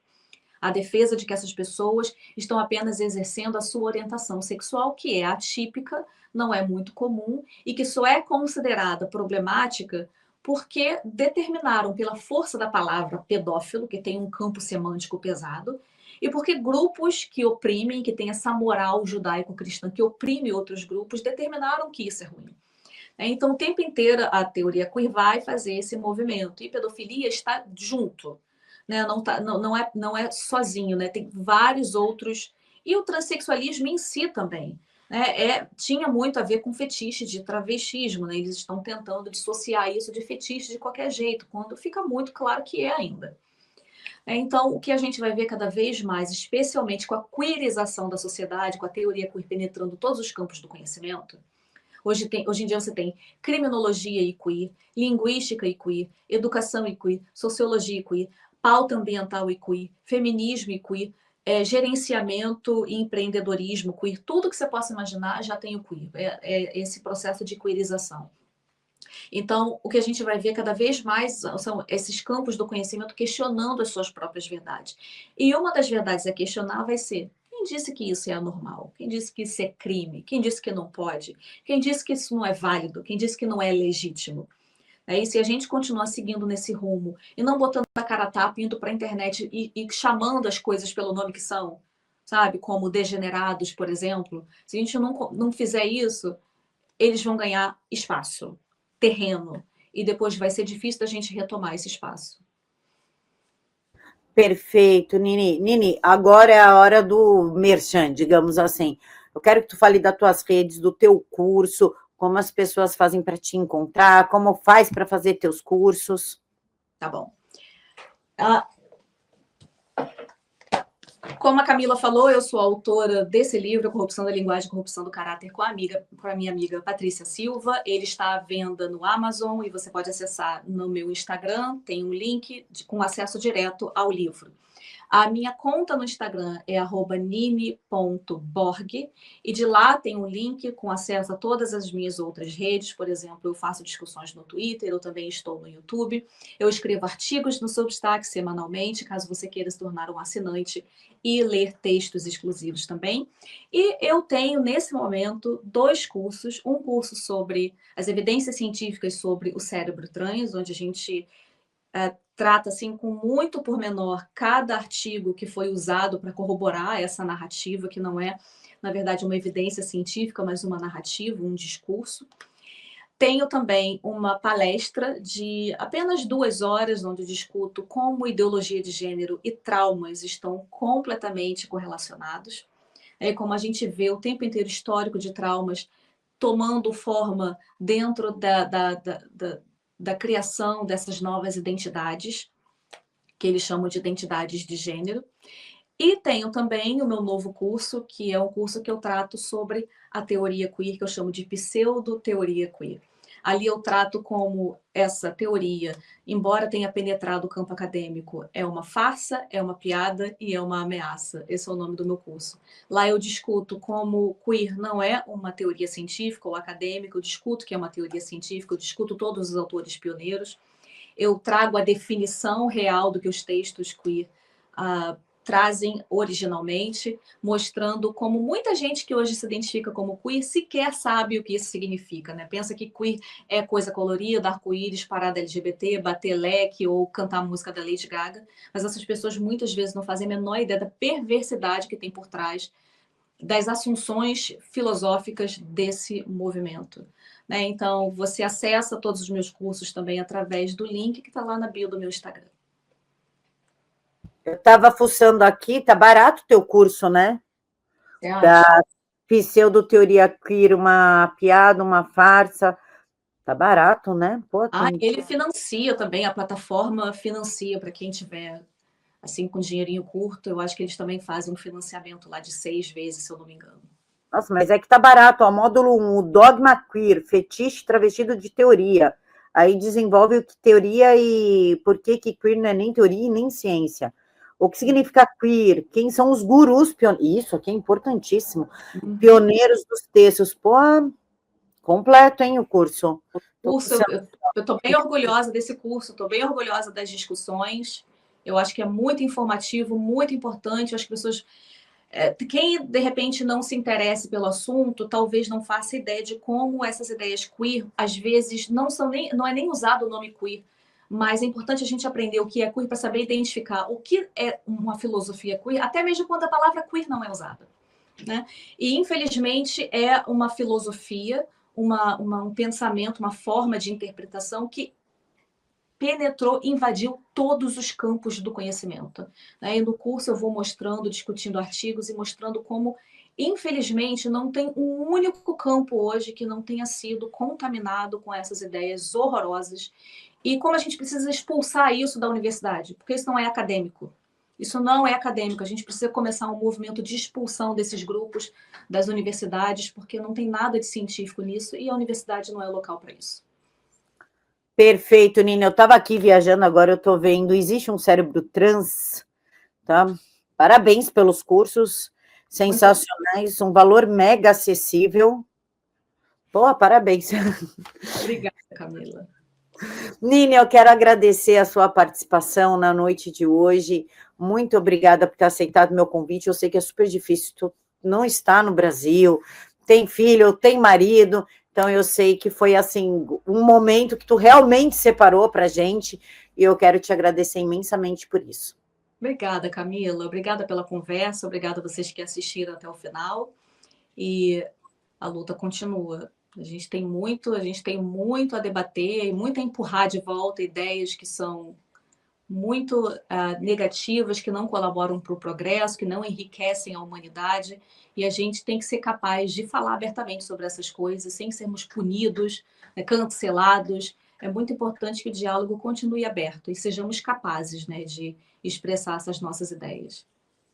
A defesa de que essas pessoas estão apenas exercendo a sua orientação sexual, que é atípica, não é muito comum e que só é considerada problemática porque determinaram pela força da palavra pedófilo, que tem um campo semântico pesado, e porque grupos que oprimem, que têm essa moral judaico-cristã que oprime outros grupos, determinaram que isso é ruim. Então, o tempo inteiro a teoria queer vai fazer esse movimento, e pedofilia está junto, né? Não é sozinho, né? Tem vários outros, e o transexualismo em si também. Né? Tinha muito a ver com fetiche de travestismo, né? Eles estão tentando dissociar isso de fetiche de qualquer jeito, quando fica muito claro que é ainda. Então, o que a gente vai ver cada vez mais, especialmente com a queerização da sociedade, com a teoria queer penetrando todos os campos do conhecimento, hoje em dia você tem criminologia e queer, linguística e queer, educação e queer, sociologia e queer, pauta ambiental e queer, feminismo e queer, gerenciamento e empreendedorismo queer, tudo que você possa imaginar já tem o queer, é esse processo de queerização. Então, o que a gente vai ver cada vez mais são esses campos do conhecimento questionando as suas próprias verdades. E uma das verdades a questionar vai ser: quem disse que isso é anormal? Quem disse que isso é crime? Quem disse que não pode? Quem disse que isso não é válido? Quem disse que não é legítimo? E se a gente continuar seguindo nesse rumo e não botando a cara a tapa, indo para a internet e chamando as coisas pelo nome que são, sabe? Como degenerados, por exemplo. Se a gente não fizer isso, eles vão ganhar espaço, terreno, e depois vai ser difícil da gente retomar esse espaço. Perfeito, Nini. Nini, agora é a hora do merchan, digamos assim. Eu quero que tu fale das tuas redes, do teu curso, como as pessoas fazem para te encontrar, como faz para fazer teus cursos. Tá bom. Como a Camila falou, eu sou autora desse livro, Corrupção da Linguagem, Corrupção do Caráter, com a minha amiga Patrícia Silva. Ele está à venda no Amazon e você pode acessar no meu Instagram, tem um link com acesso direto ao livro. A minha conta no Instagram é @nini.borg e de lá tem um link com acesso a todas as minhas outras redes. Por exemplo, eu faço discussões no Twitter, eu também estou no YouTube. Eu escrevo artigos no Substack semanalmente, caso você queira se tornar um assinante e ler textos exclusivos também. E eu tenho, nesse momento, 2 cursos. Um curso sobre as evidências científicas sobre o cérebro trans, onde a gente trata assim com muito pormenor cada artigo que foi usado para corroborar essa narrativa, que não é, na verdade, uma evidência científica, mas uma narrativa, um discurso. Tenho também uma palestra de apenas 2 horas, onde discuto como ideologia de gênero e traumas estão completamente correlacionados. Como a gente vê o tempo inteiro histórico de traumas tomando forma dentro da criação dessas novas identidades, que eles chamam de identidades de gênero. E tenho também o meu novo curso, que é um curso que eu trato sobre a teoria queer, que eu chamo de pseudo-teoria queer. Ali eu trato como essa teoria, embora tenha penetrado o campo acadêmico, é uma farsa, é uma piada e é uma ameaça. Esse é o nome do meu curso. Lá eu discuto como queer não é uma teoria científica ou acadêmica, eu discuto que é uma teoria científica, eu discuto todos os autores pioneiros, eu trago a definição real do que os textos queer trazem originalmente, mostrando como muita gente que hoje se identifica como queer sequer sabe o que isso significa, né? Pensa que queer é coisa colorida, arco-íris, parada LGBT, bater leque ou cantar a música da Lady Gaga, mas essas pessoas muitas vezes não fazem a menor ideia da perversidade que tem por trás das assunções filosóficas desse movimento. Né? Então, você acessa todos os meus cursos também através do link que está lá na bio do meu Instagram. Eu estava fuçando aqui, tá barato o teu curso, né? Você acha? Da pseudo-teoria queer, uma piada, uma farsa. Tá barato, né? Pô, tem... Ele financia também, a plataforma financia para quem tiver assim com dinheirinho curto. Eu acho que eles também fazem um financiamento lá de 6 vezes, se eu não me engano. Nossa, mas é que tá barato, ó, módulo 1, o dogma queer, fetiche travestido de teoria. Aí desenvolve o que teoria e por que queer não é nem teoria e nem ciência. O que significa queer? Quem são os gurus pioneiros? Isso aqui é importantíssimo. Pioneiros dos textos. Pô, completo, hein, o curso. Curso, eu estou bem orgulhosa desse curso, estou bem orgulhosa das discussões. Eu acho que é muito informativo, muito importante. Eu acho que pessoas, quem de repente não se interesse pelo assunto, talvez não faça ideia de como essas ideias queer, às vezes, não é nem usado o nome queer, mas é importante a gente aprender o que é queer para saber identificar o que é uma filosofia queer, até mesmo quando a palavra queer não é usada. Né? E, infelizmente, é uma filosofia, um pensamento, uma forma de interpretação que penetrou, invadiu todos os campos do conhecimento. Né? E no curso eu vou mostrando, discutindo artigos e mostrando como, infelizmente, não tem um único campo hoje que não tenha sido contaminado com essas ideias horrorosas e como a gente precisa expulsar isso da universidade, porque isso não é acadêmico. Isso não é acadêmico. A gente precisa começar um movimento de expulsão desses grupos das universidades, porque não tem nada de científico nisso e a universidade não é o local para isso. Perfeito, Nina. Eu estava aqui viajando, agora eu estou vendo. Existe um cérebro trans, tá? Parabéns pelos cursos sensacionais, um valor mega acessível. Pô, parabéns. Obrigada, Camila. Nina, eu quero agradecer a sua participação na noite de hoje. Muito obrigada por ter aceitado meu convite. Eu sei que é super difícil, tu não está no Brasil, tem filho, tem marido, então eu sei que foi assim um momento que tu realmente separou para a gente e eu quero te agradecer imensamente por isso. Obrigada, Camila. Obrigada pela conversa. Obrigada a vocês que assistiram até o final. E a luta continua. A gente tem muito a debater e muito a empurrar de volta ideias que são muito negativas, que não colaboram para o progresso, que não enriquecem a humanidade. E a gente tem que ser capaz de falar abertamente sobre essas coisas, sem sermos punidos, né, cancelados. É muito importante que o diálogo continue aberto e sejamos capazes, né, de expressar essas nossas ideias.